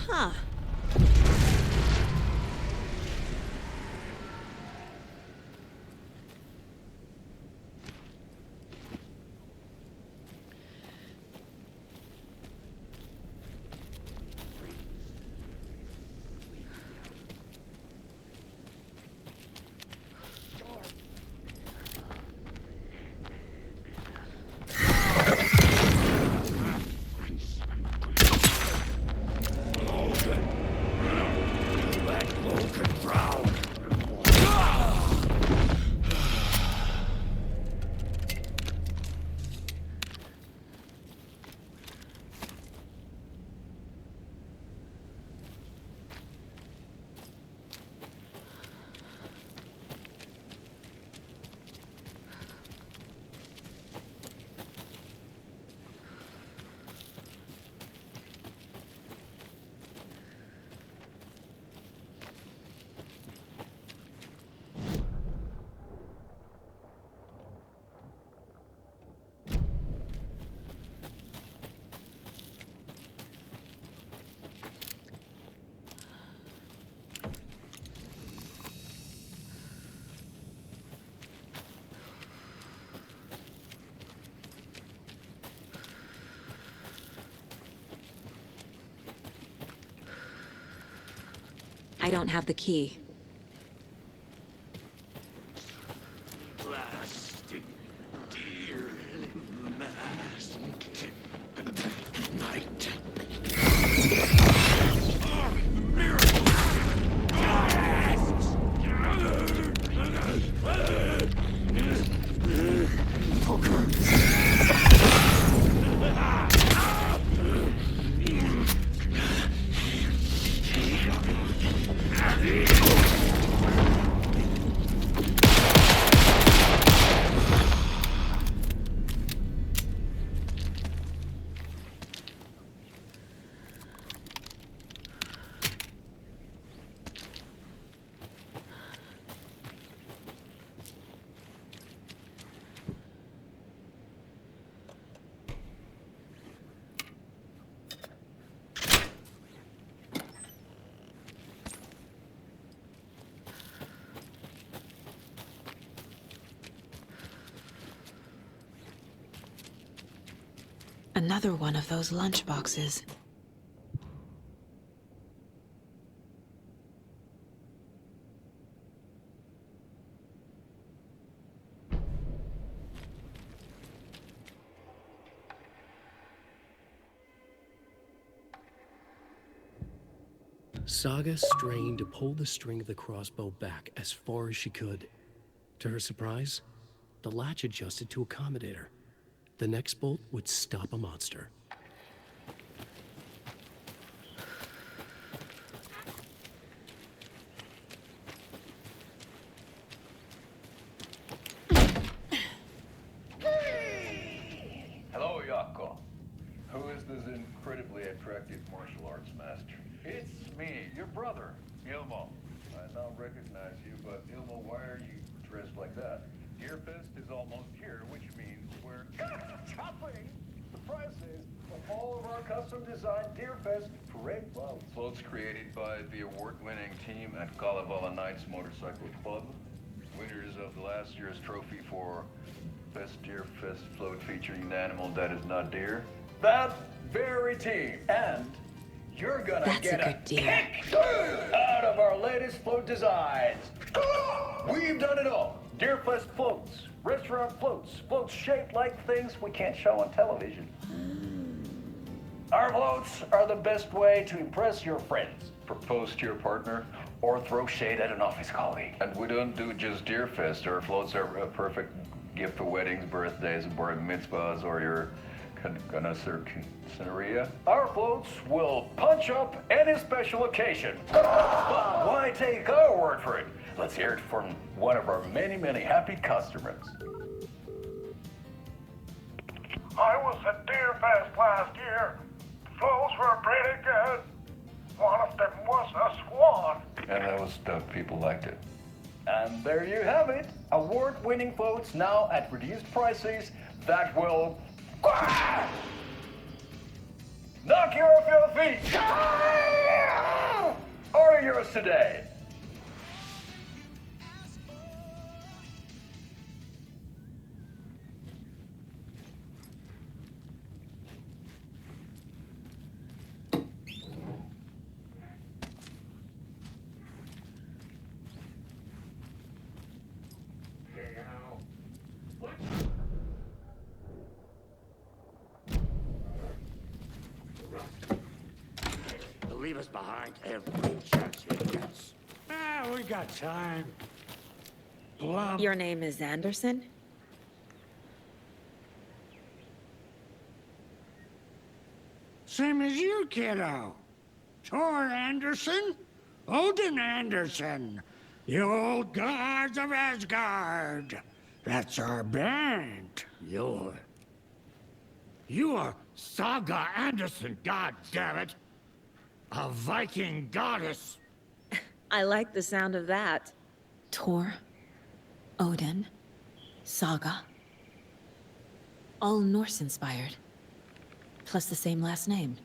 Huh. I don't have the key. Plastic dear mask. Night. Poker. Another one of those lunchboxes. Saga strained to pull the string of the crossbow back as far as she could. To her surprise, the latch adjusted to accommodate her. The next bolt would stop a monster. Hello, Yako. Who is this incredibly attractive martial arts master? It's me, your brother, Ilmo. I now recognize you, but Ilmo, why are you dressed like that? Deerfest is almost here, which means we're shopping. The prices of all of our custom-designed Deerfest parade floats. Floats created by the award-winning team at Kalevala Knights Motorcycle Club. Winners of the last year's trophy for Best Deerfest float featuring an animal that is not deer. That very team. And you're gonna get a kick out of our latest float designs. We've done it all. Deerfest floats, restaurant floats, floats shaped like things we can't show on television. Our floats are the best way to impress your friends, propose to your partner, or throw shade at an office colleague. And we don't do just Deerfest. Our floats are a perfect gift for weddings, birthdays, bar mitzvahs, or your Scenaria. Our floats will punch up any special occasion. But why take our word for it? Let's hear it from one of our many, many happy customers. I was at Deerfest last year. Floats were pretty good. One of them was a swan. And that was the people liked it. And there you have it. Award-winning floats now at reduced prices that will knock you off your feet. Order yours today. Leave us behind every chance he gets. Ah, we got time. Blum. Your name is Anderson? Same as you, kiddo. Thor Anderson, Odin Anderson, the old gods of Asgard. That's our band. You are Saga Anderson, goddammit. A Viking goddess. I like the sound of that. Thor, Odin, Saga. All Norse-inspired. Plus the same last name.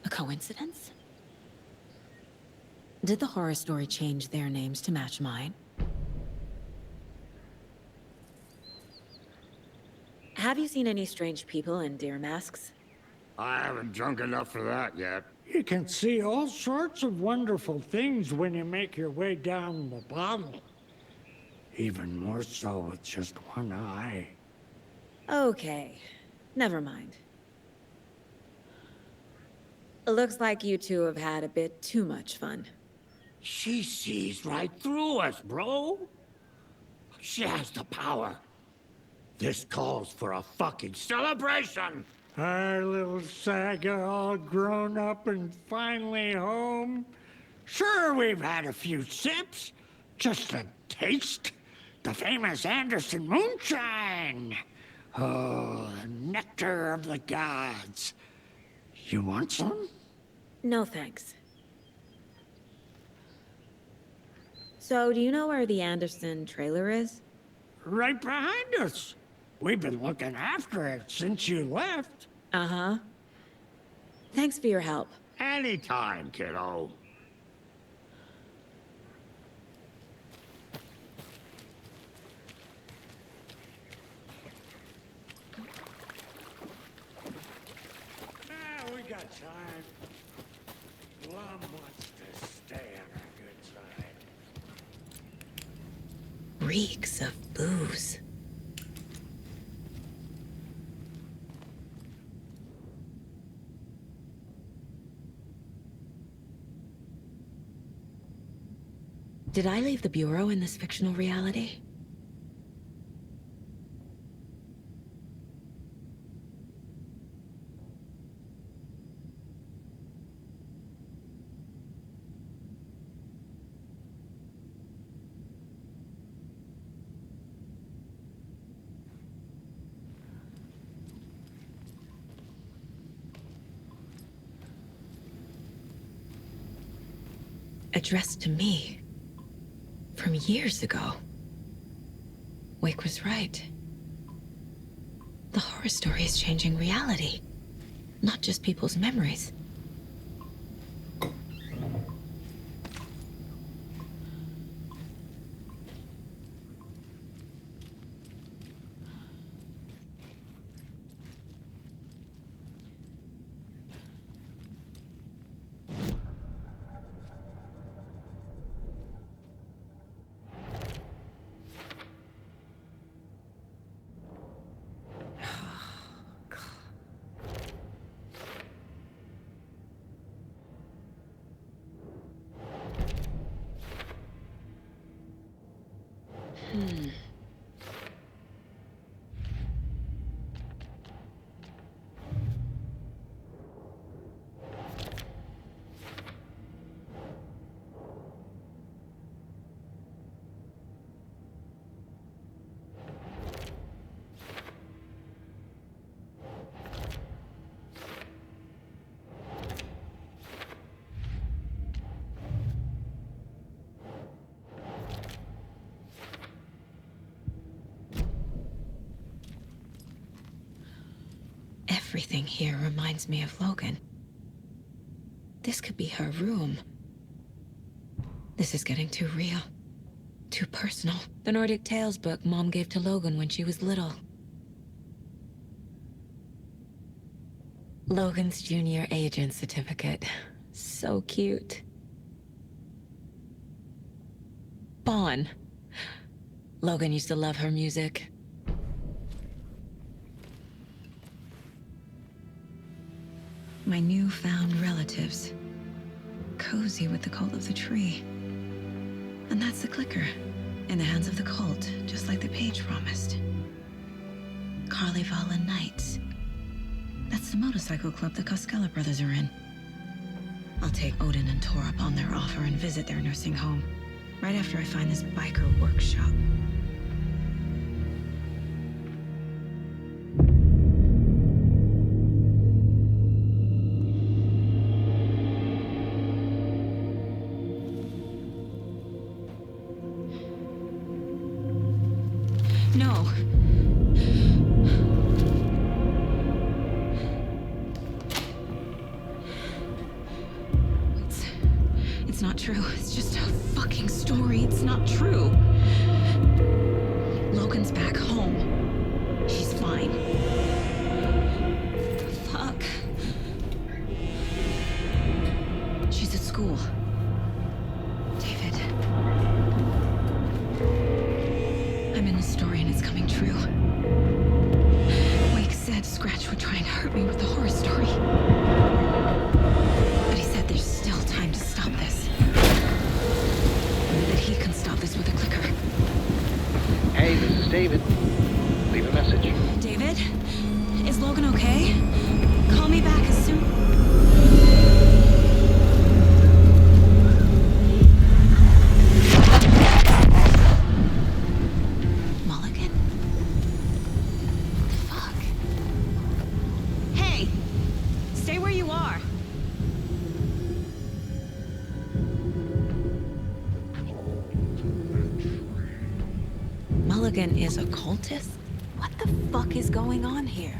A coincidence? Did the horror story change their names to match mine? Have you seen any strange people in deer masks? I haven't drunk enough for that yet. You can see all sorts of wonderful things when you make your way down the bottle. Even more so with just one eye. Okay, never mind. Looks like you two have had a bit too much fun. She sees right through us, bro. She has the power. This calls for a fucking celebration. Our little Saga all grown up and finally home. Sure, we've had a few sips. Just a taste. The famous Anderson moonshine. Oh, the nectar of the gods. You want some? No thanks. So, do you know where the Anderson trailer is? Right behind us. We've been looking after it since you left. Uh-huh. Thanks for your help. Anytime, kiddo. got time. Blum wants to stay on our good side. Reeks of booze. Did I leave the Bureau in this fictional reality? Addressed to me. From years ago. Wake was right. The horror story is changing reality, not just people's memories. Everything here reminds me of Logan. This could be her room. This is getting too real. Too personal. The Nordic Tales book Mom gave to Logan when she was little. Logan's junior agent certificate. So cute. Bon. Logan used to love her music. My newfound relatives. Cozy with the cult of the tree. And that's the clicker. In the hands of the cult, just like the page promised. Carnival Knights. That's the motorcycle club the Koskela brothers are in. I'll take Odin and Tor up on their offer and visit their nursing home. Right after I find this biker workshop. No. It's not true. It's just a fucking story. It's not true. Logan's back home. She's fine. Fuck. She's at school. David. I'm in the story and it's coming true. Wake said Scratch would try and hurt me with the horror story. But he said there's still time to stop this. That he can stop this with a clicker. Hey, this is David. Leave a message. David? Is Logan okay? Call me back as soon... Mulligan? Fuck. Hey! Stay where you are. Mulligan is a cultist? What the fuck is going on here?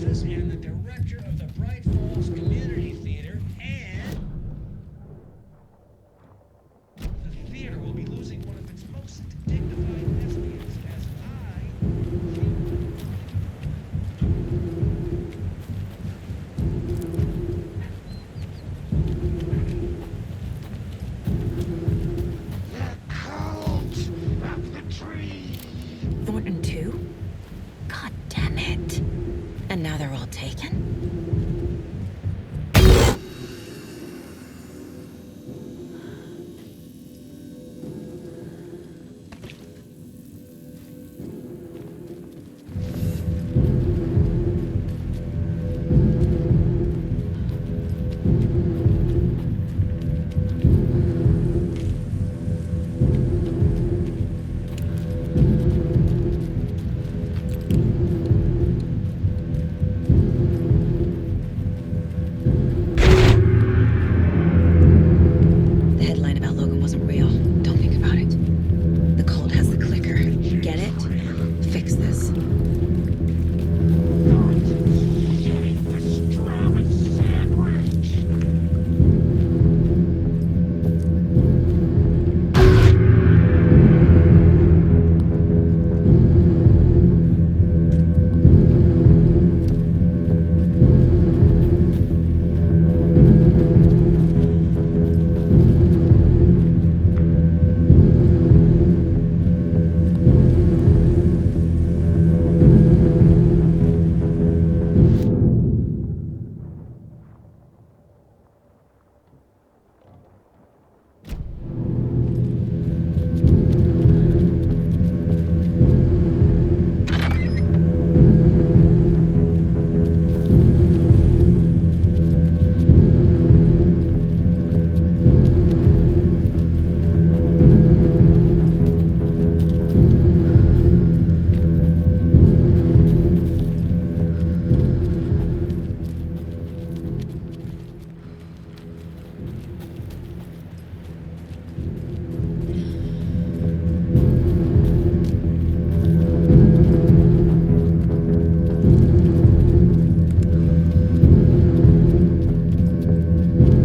campus and the director of the Bright Falls Community Theater, and the theater will be losing one of its most dignified thespians as Thornton too? God damn it. And now they're all taken? The headline about Logan wasn't real. Don't think about it. The cult has the clicker. Get it? Fix this.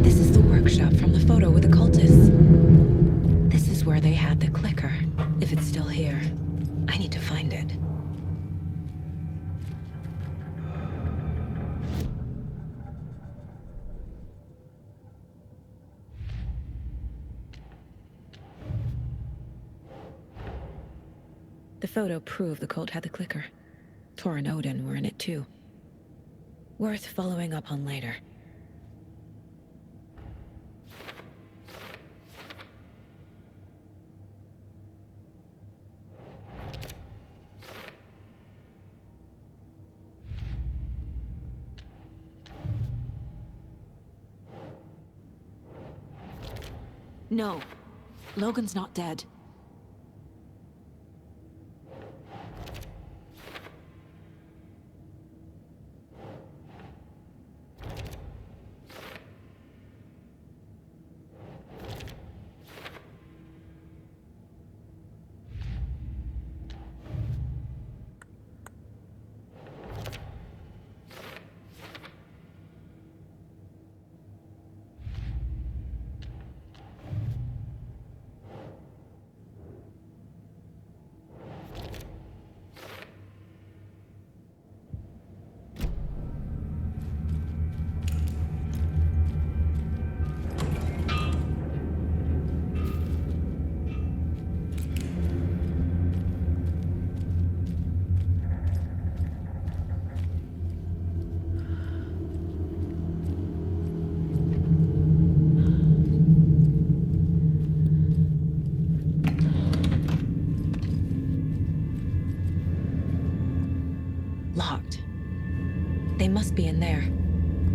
This is the workshop from the photo with the cultists. This is where they had the clicker. If it's still here, I need to find it. The photo proved the cult had the clicker. Tor and Odin were in it too. Worth following up on later. No. Logan's not dead. Locked. They must be in there.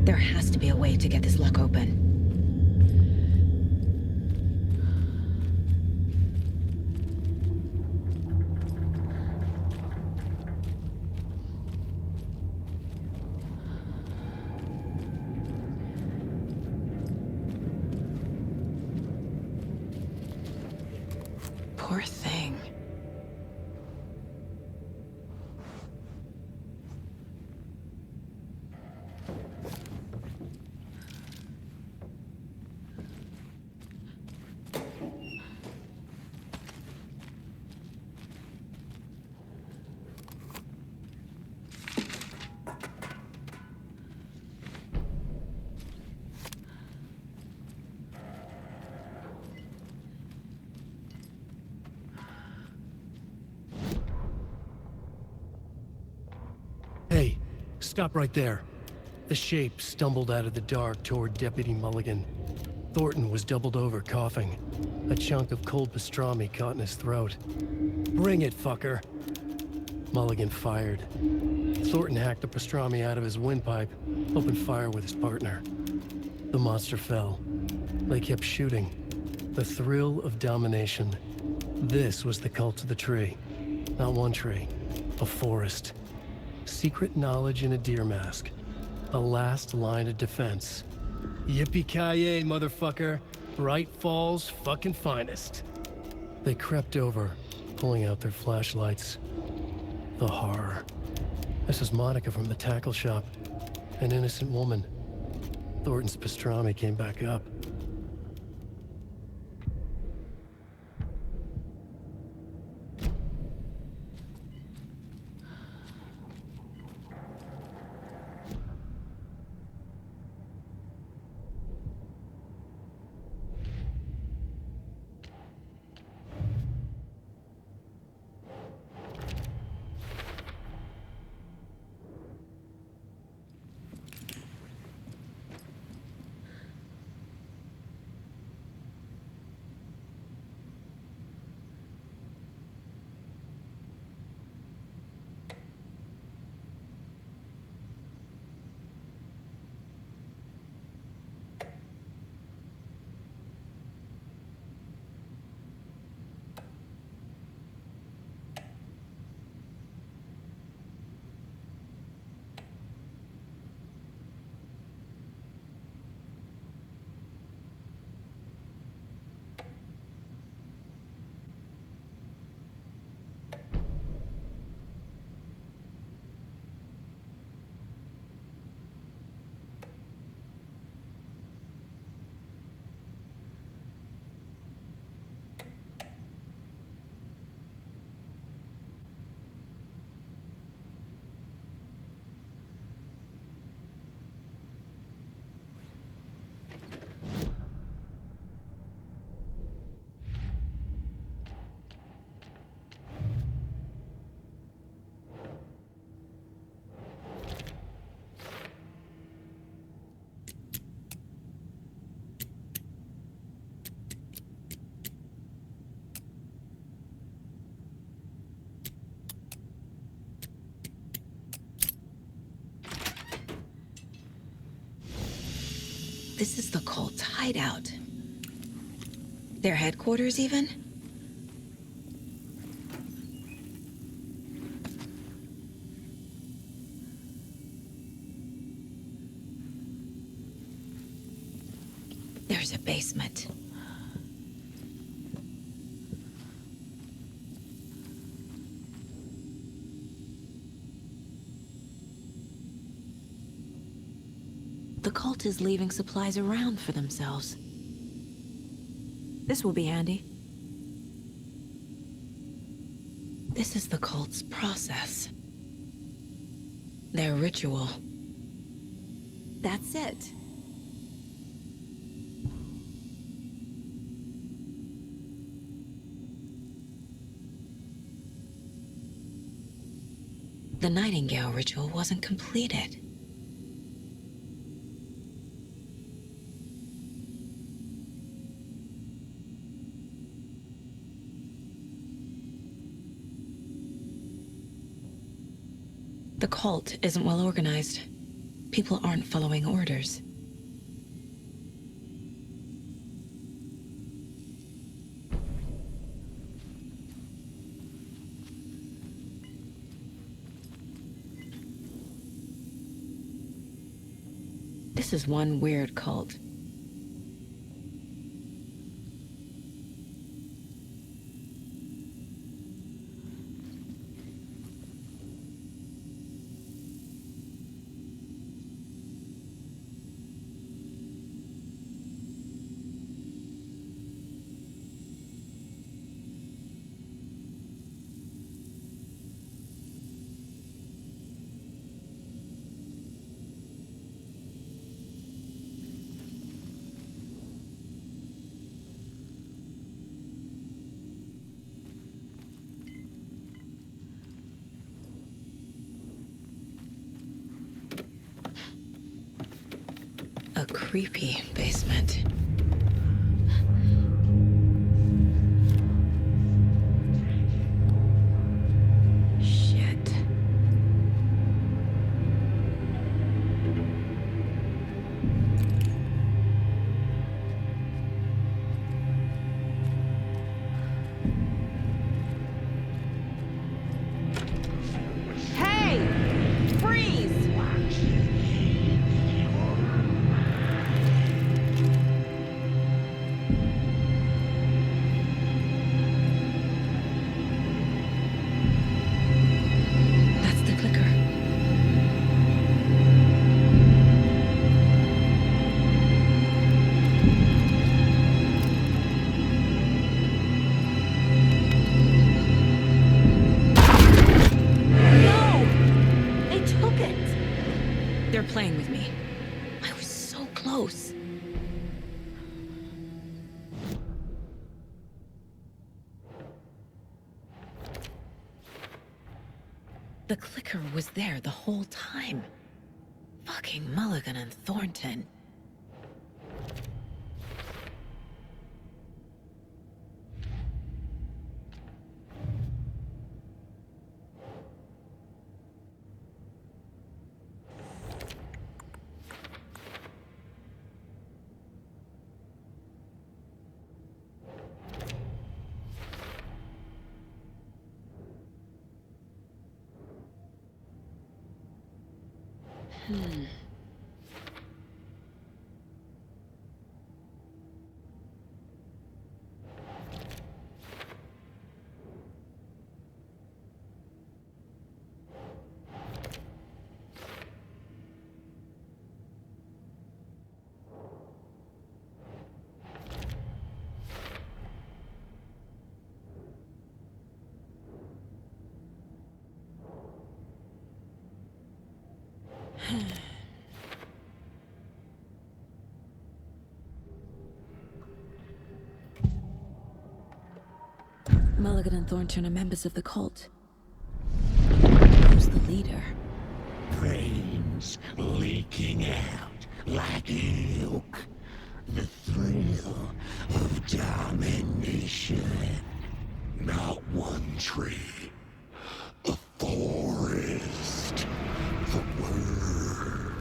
There has to be a way to get this lock open. Poor thing. Stop right there. The shape stumbled out of the dark toward Deputy Mulligan. Thornton was doubled over, coughing. A chunk of cold pastrami caught in his throat. Bring it, fucker! Mulligan fired. Thornton hacked the pastrami out of his windpipe, opened fire with his partner. The monster fell. They kept shooting. The thrill of domination. This was the cult of the tree. Not one tree, a forest. Secret knowledge in a deer mask. The last line of defense. Yippee-ki-yay, motherfucker. Bright Falls' fucking finest. They crept over, pulling out their flashlights. The horror. This is Monica from the tackle shop. An innocent woman. Thornton's pastrami came back up. This is the cult's hideout. Their headquarters, even? There's a basement. The cult is leaving supplies around for themselves. This will be handy. This is the cult's process. Their ritual. That's it. The Nightingale ritual wasn't completed. The cult isn't well organized. People aren't following orders. This is one weird cult. creepy basement. Shit. Hey! Freeze! That's the clicker. No! They took it! They're playing with me. I was so close. The clicker was there the whole time. Fucking Mulligan and Thornton. Mulligan and Thornton are members of the cult. Who's the leader? Brains leaking out like milk. The thrill of domination. Not one tree. A forest. The word.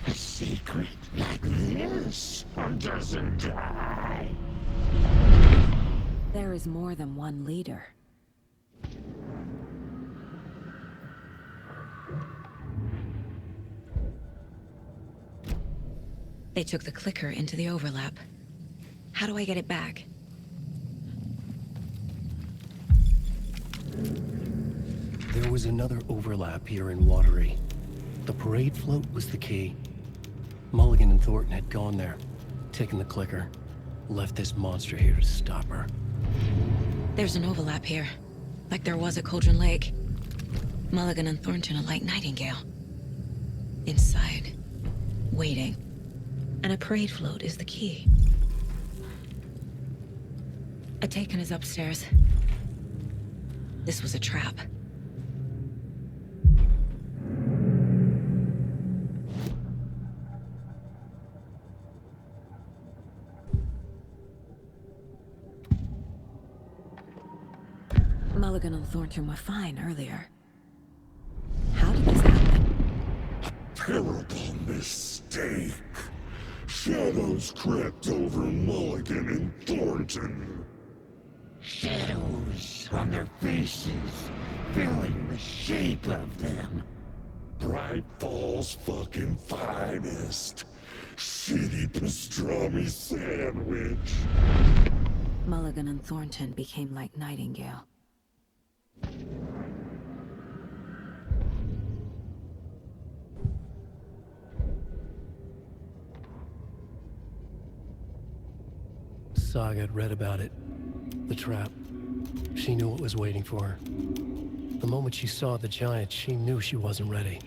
A secret like this doesn't die. There is more than one leader. They took the clicker into the overlap. How do I get it back? There was another overlap here in Watery. The parade float was the key. Mulligan and Thornton had gone there, taken the clicker, left this monster here to stop her. There's an overlap here, like there was at Cauldron Lake. Mulligan and Thornton are like Nightingale. Inside, waiting. And a parade float is the key. Atakan is upstairs. This was a trap. Mulligan and Thornton were fine earlier. How did this happen? Terrible mistake. Shadows crept over Mulligan and Thornton. Shadows on their faces, filling the shape of them. Bright Falls fucking finest. Shitty pastrami sandwich. Mulligan and Thornton became like Nightingale. Saga had read about it. The trap. She knew what was waiting for her. The moment she saw the giant, she knew she wasn't ready.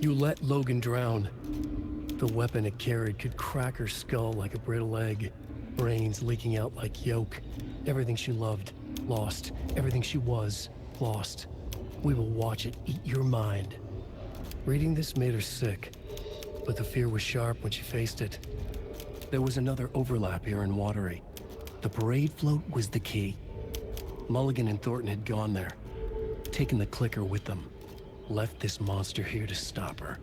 You let Logan drown. The weapon it carried could crack her skull like a brittle egg. Brains leaking out like yolk. Everything she loved, lost. Everything she was, lost. We will watch it eat your mind. Reading this made her sick. but the fear was sharp when she faced it. There was another overlap here in Watery. The parade float was the key. Mulligan and Thornton had gone there, taken the clicker with them, left this monster here to stop her.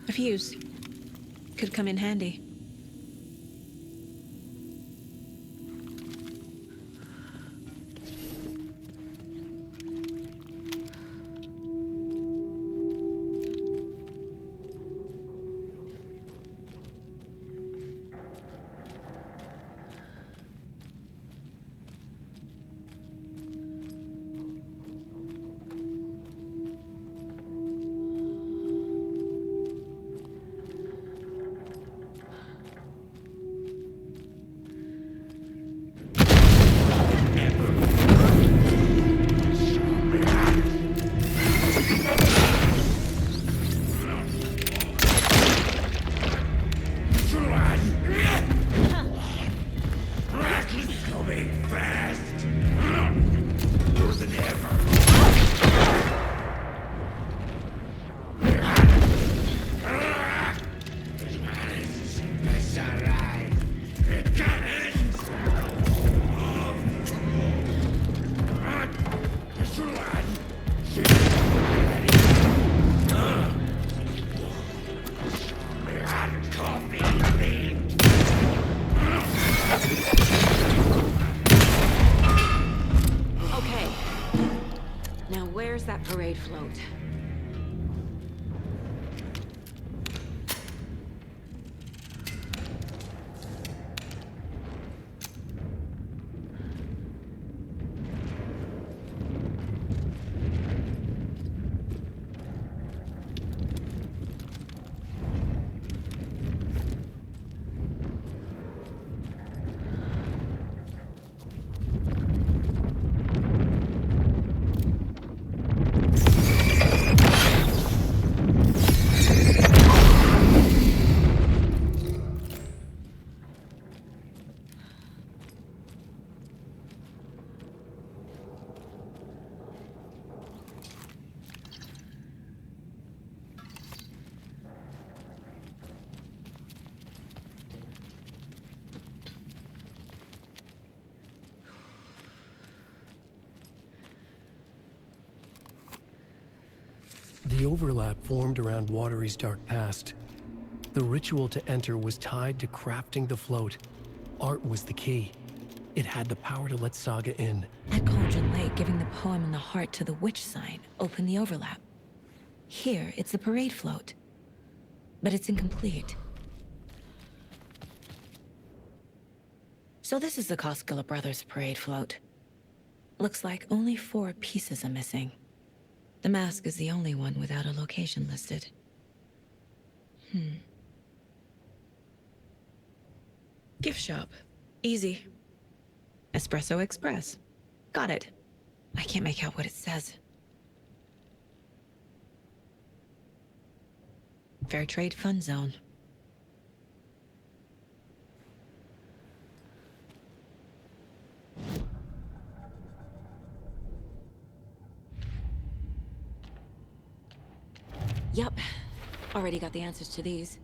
A fuse. Could come in handy. That parade float. The overlap formed around Watery's dark past. The ritual to enter was tied to crafting the float. Art was the key. It had the power to let Saga in. At Cauldron Lake, giving the poem and the heart to the witch sign opened the overlap. Here, it's the parade float. But it's incomplete. So this is the Koskela Brothers parade float. Looks like only 4 pieces are missing. The mask is the only one without a location listed. Gift shop. Easy. Espresso Express. Got it. I can't make out what it says. Fair Trade Fund Zone. Yup. Already got the answers to these.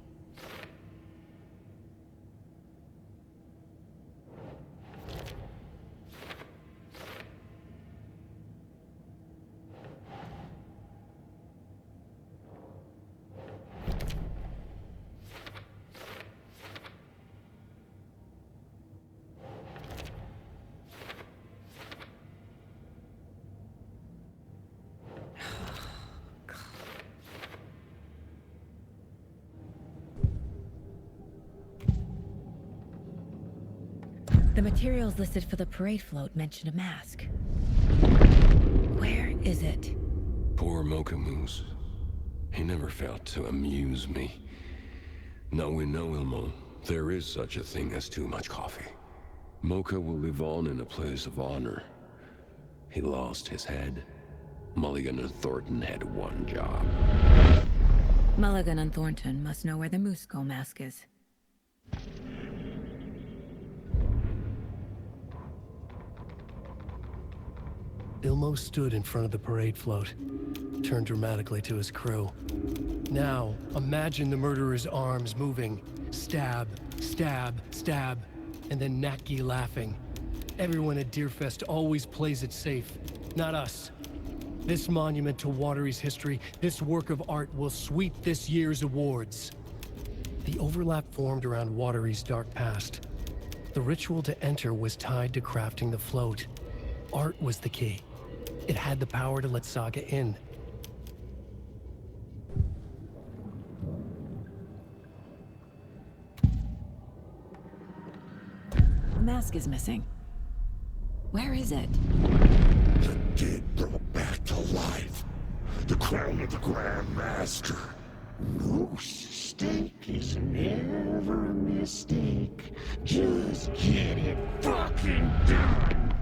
The materials listed for the parade float mention a mask. Where is it? Poor Mocha Moose. He never failed to amuse me. Now we know, Ilmo, there is such a thing as too much coffee. Mocha will live on in a place of honor. He lost his head. Mulligan and Thornton had one job. Mulligan and Thornton must know where the Moose Skull mask is. Ilmo stood in front of the parade float, turned dramatically to his crew. Now, imagine the murderer's arms moving. Stab, stab, stab, and then Natki laughing. Everyone at Deerfest always plays it safe, not us. This monument to Watery's history, this work of art will sweep this year's awards. The overlap formed around Watery's dark past. The ritual to enter was tied to crafting the float. Art was the key. It had the power to let Saga in. The mask is missing. Where is it? The dead brought back to life. The crown of the Grand Master. No mistake is never a mistake. Just get it fucking done.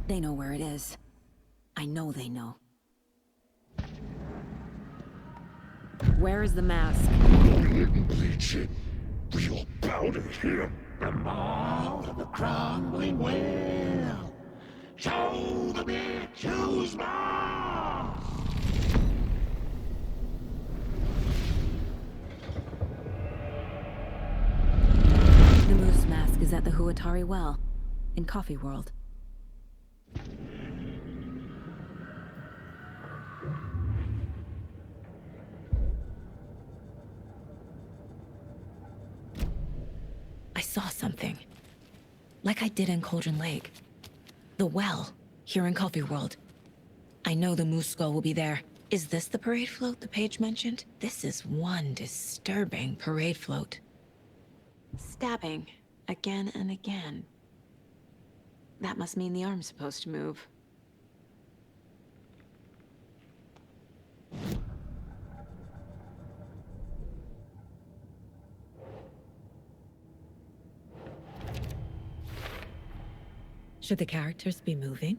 They know where it is. I know they know. Where is the mask? Only it can bleach it. Real powder him. The maw of the crumbling well. Show the bitch who's more. The moose mask is at the Huatari Well, in Coffee World. I saw something. Like I did in Cauldron Lake. The well, here in Coffee World. I know the moose skull will be there. Is this the parade float the page mentioned? This is one disturbing parade float. Stabbing, again and again. That must mean the arm's supposed to move. Should the characters be moving?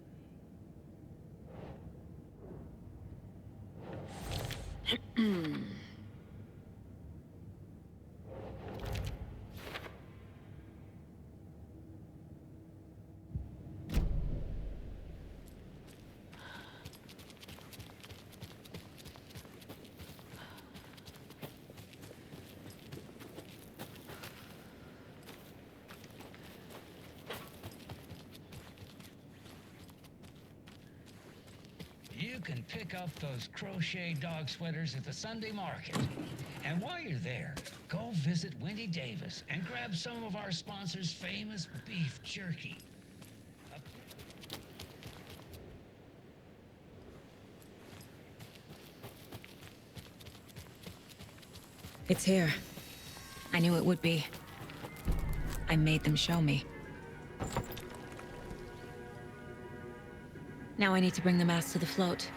You can pick up those crochet dog sweaters at the Sunday market. And while you're there, go visit Wendy Davis and grab some of our sponsor's famous beef jerky. It's here. I knew it would be. I made them show me. Now I need to bring the mask to the float.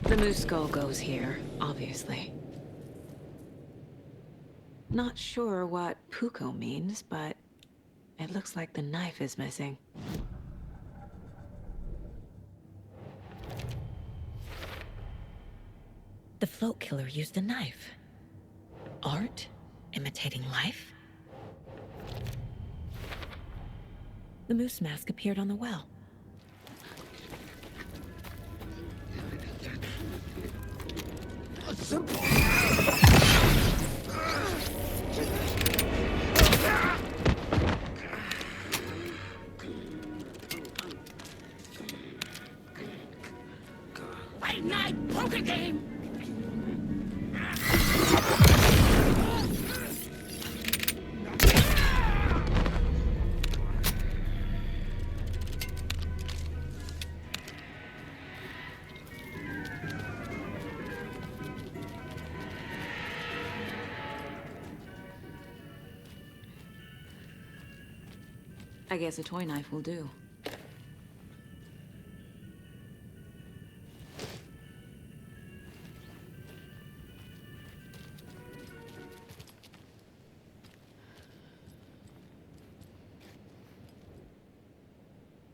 The moose skull goes here, obviously. Not sure what Puko means, but it looks like the knife is missing. The float killer used a knife. Art? Imitating life? The moose mask appeared on the well. Late night poker game. I guess a toy knife will do.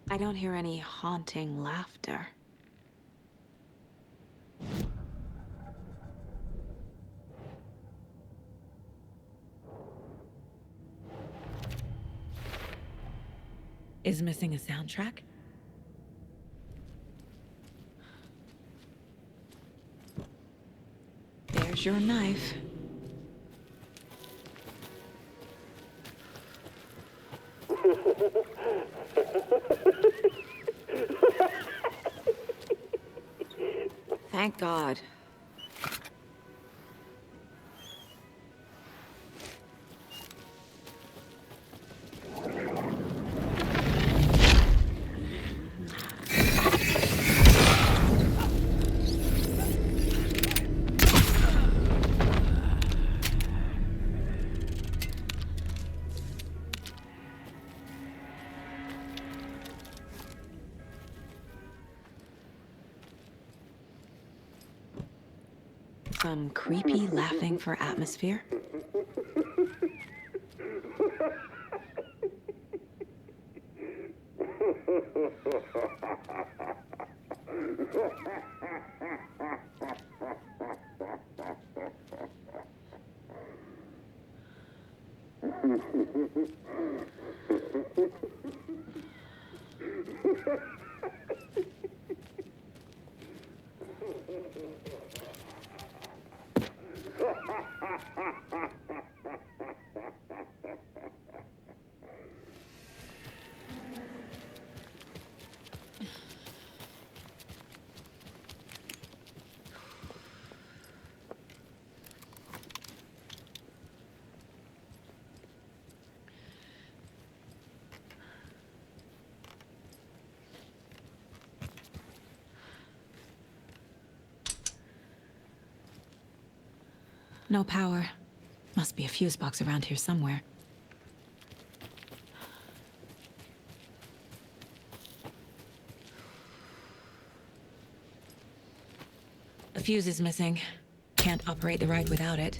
I don't hear any haunting laughter. is missing a soundtrack? There's your knife. Thank God. Some creepy laughing for atmosphere. No power. Must be a fuse box around here somewhere. A fuse is missing. Can't operate the ride without it.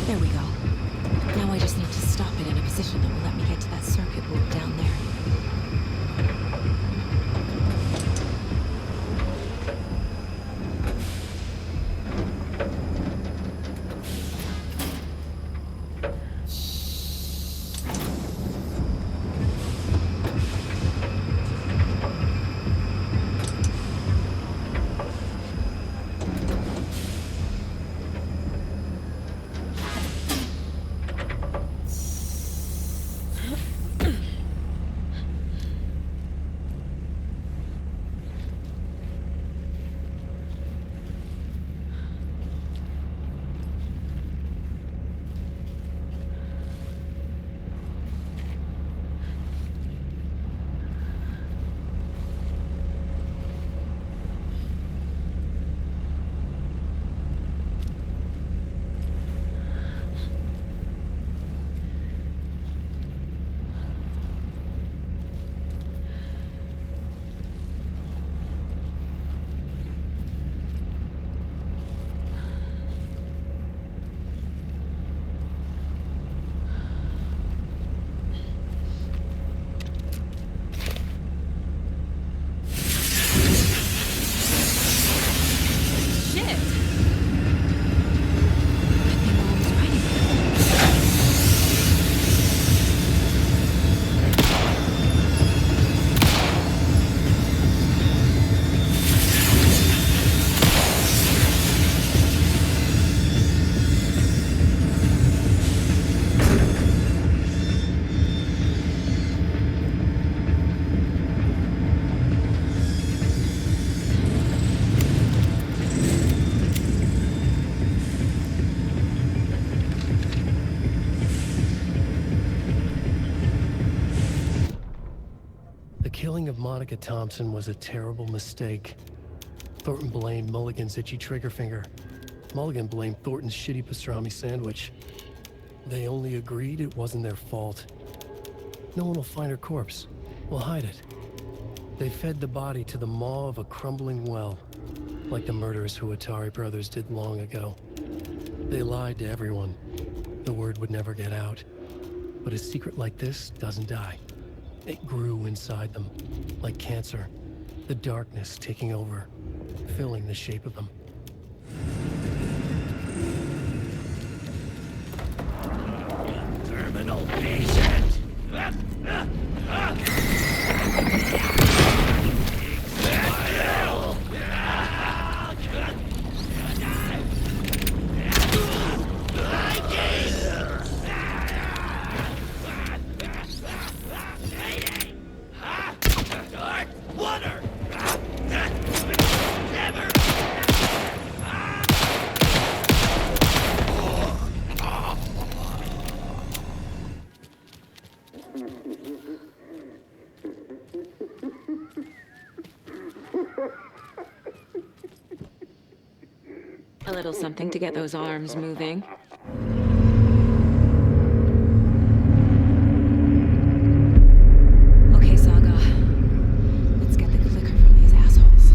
There we go. Now I just need to stop it in a position that will let me get to that circuit board down there. The killing of Monica Thompson was a terrible mistake. Thornton blamed Mulligan's itchy trigger finger. Mulligan blamed Thornton's shitty pastrami sandwich. They only agreed it wasn't their fault. No one will find her corpse. We'll hide it. They fed the body to the maw of a crumbling well, like the murderous Huatari brothers did long ago. They lied to everyone. The word would never get out. But a secret like this doesn't die. It grew inside them, like cancer. The darkness taking over, filling the shape of them. Terminal patient. A little something to get those arms moving. Okay, Saga. Let's get the clicker from these assholes.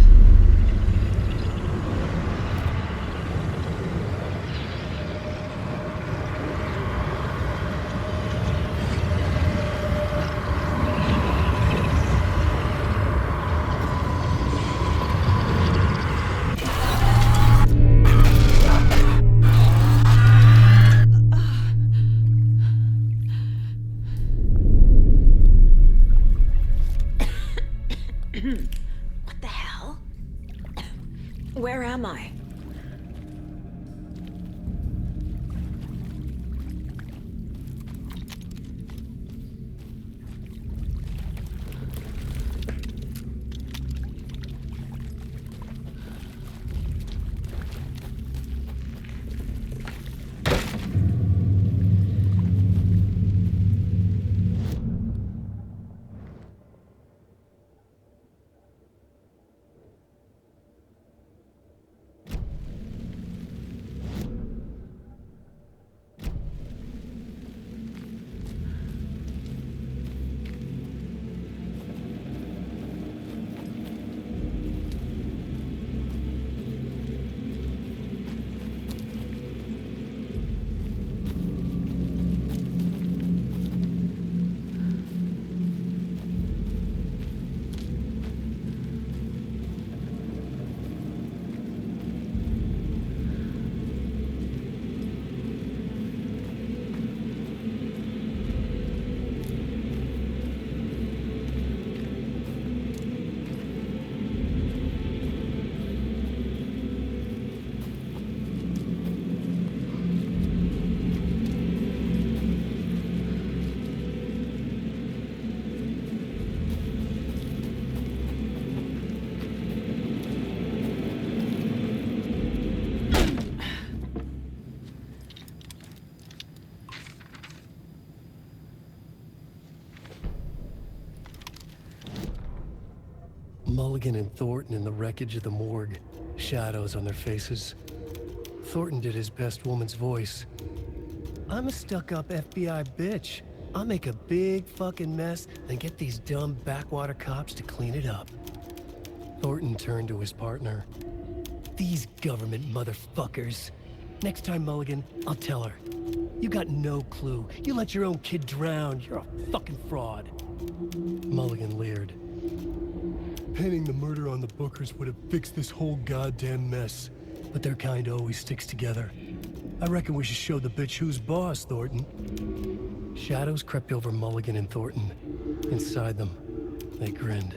What the hell? Where am I? Mulligan and Thornton in the wreckage of the morgue, shadows on their faces. Thornton did his best woman's voice. I'm a stuck-up FBI bitch. I'll make a big fucking mess, then get these dumb backwater cops to clean it up. Thornton turned to his partner. These government motherfuckers. Next time, Mulligan, I'll tell her. You got no clue. You let your own kid drown. You're a fucking fraud. Mulligan leered. Pinning the murder on the Bookers would have fixed this whole goddamn mess. But their kind always sticks together. I reckon we should show the bitch who's boss, Thornton. Shadows crept over Mulligan and Thornton. Inside them, they grinned.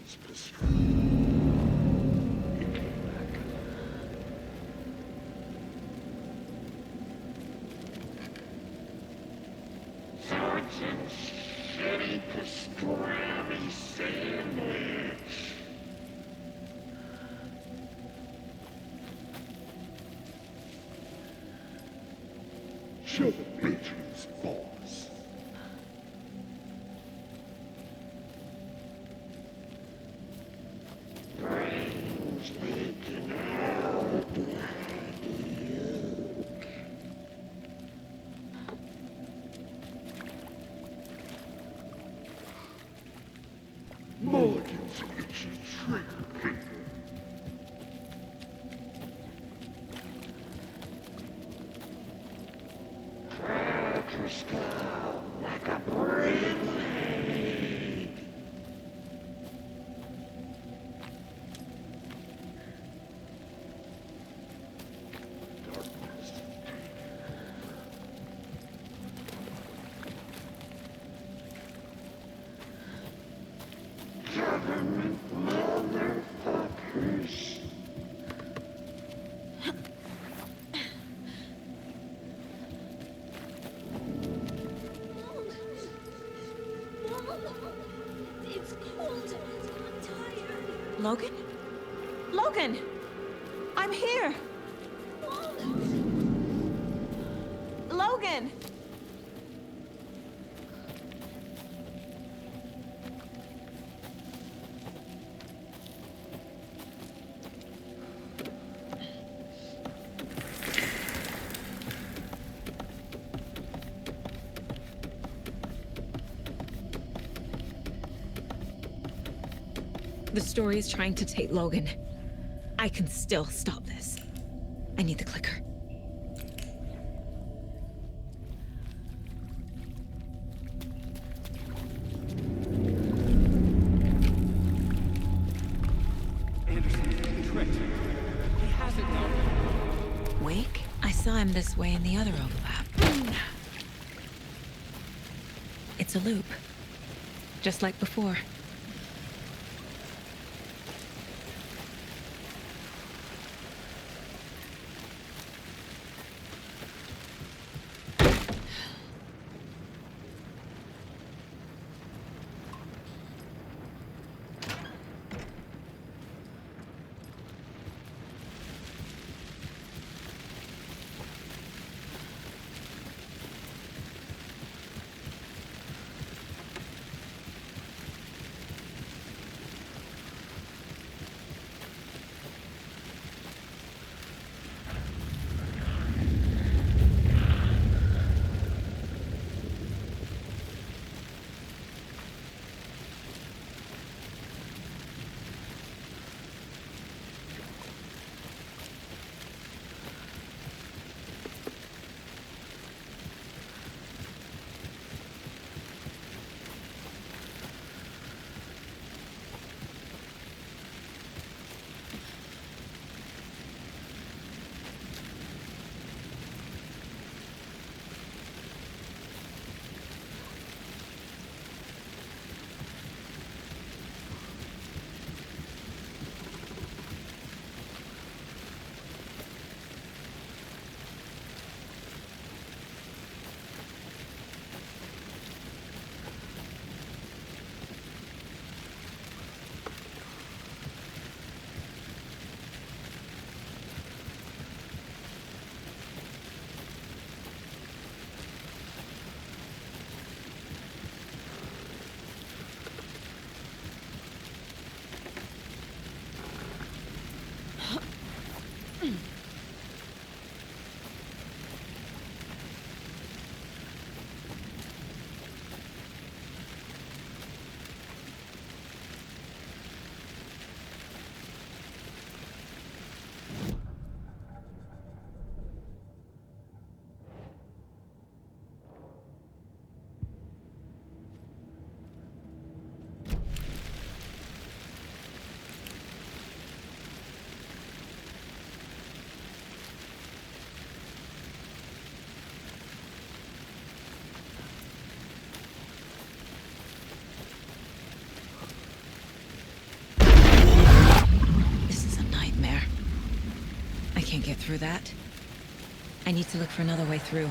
Sergeant's pistol. He came back. Sergeant's shitty pastrami sandwich. Show the bitches, boss. Brains leaking out behind you. Mulligan's itchy trigger finger. Crack your skull like a brain leg. Darkness. Government motherfuckers. It's cold. I'm tired. Logan? Logan! I'm here! Logan! The story is trying to take Logan. I can still stop this. I need the clicker. Anderson, tricked. He has it now. Wake? I saw him this way in the other overlap. It's a loop. Just like before. through that. I need to look for another way through.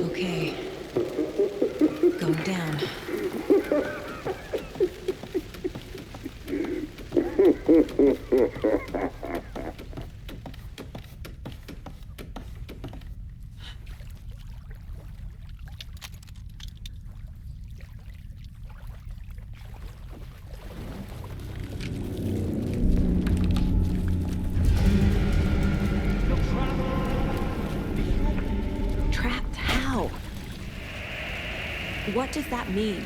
Okay. Going down. What does that mean?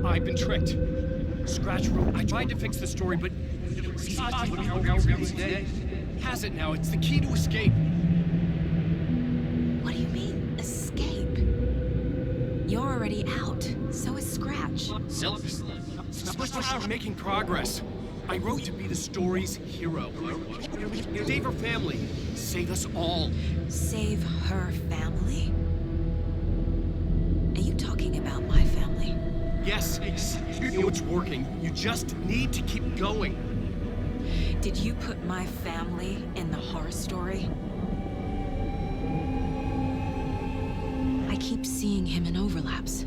I've been tricked. Scratch wrote, I tried to fix the story, but has it now. It's the key to escape. What do you mean, escape? You're already out. So is Scratch. We're making progress. I wrote to be the story's hero. Save her family. Save us all. Save her family? Are you talking about my family? Yes, you know it's working. You just need to keep going. Did you put my family in the horror story? I keep seeing him in overlaps,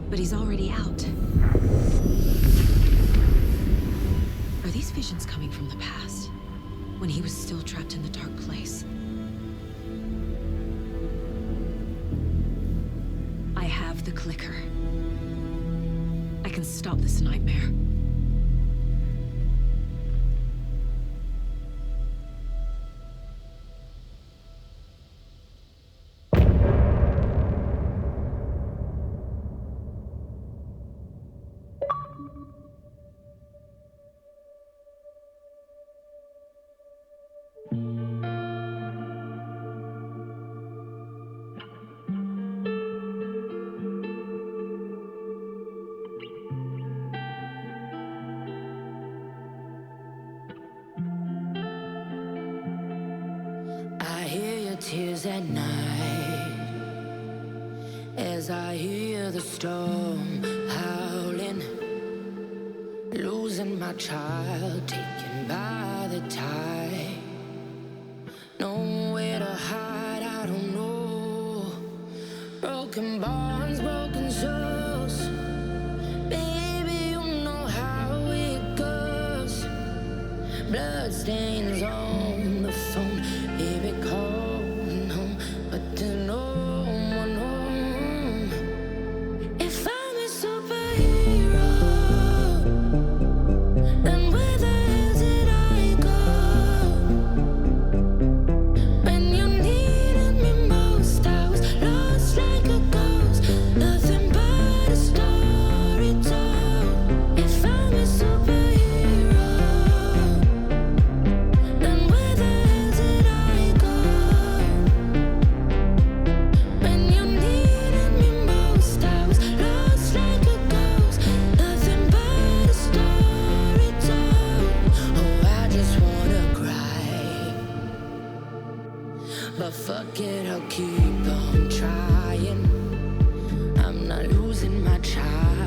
but he's already out. Are these visions coming from the past, when he was still trapped in the dark place? I have the clicker. I can stop this nightmare. I hear your tears at night as I hear the storm howling, losing my child, taken by the tide. Nowhere to hide, I don't know. Broken bonds, broken souls. Baby, you know how it goes. Bloodstains on the phone. Baby, calling home, but there's no one home. If I'm a superhero, then where the hell did I go? When you needed me most, I was lost like a ghost. Nothing but a story told. If I'm a superhero, then where the hell did I go? When you needed me most, I was lost like a ghost. Nothing but a story told. Oh, I just wanna cry, but fuck it, I'll keep on trying. I'm not losing my child.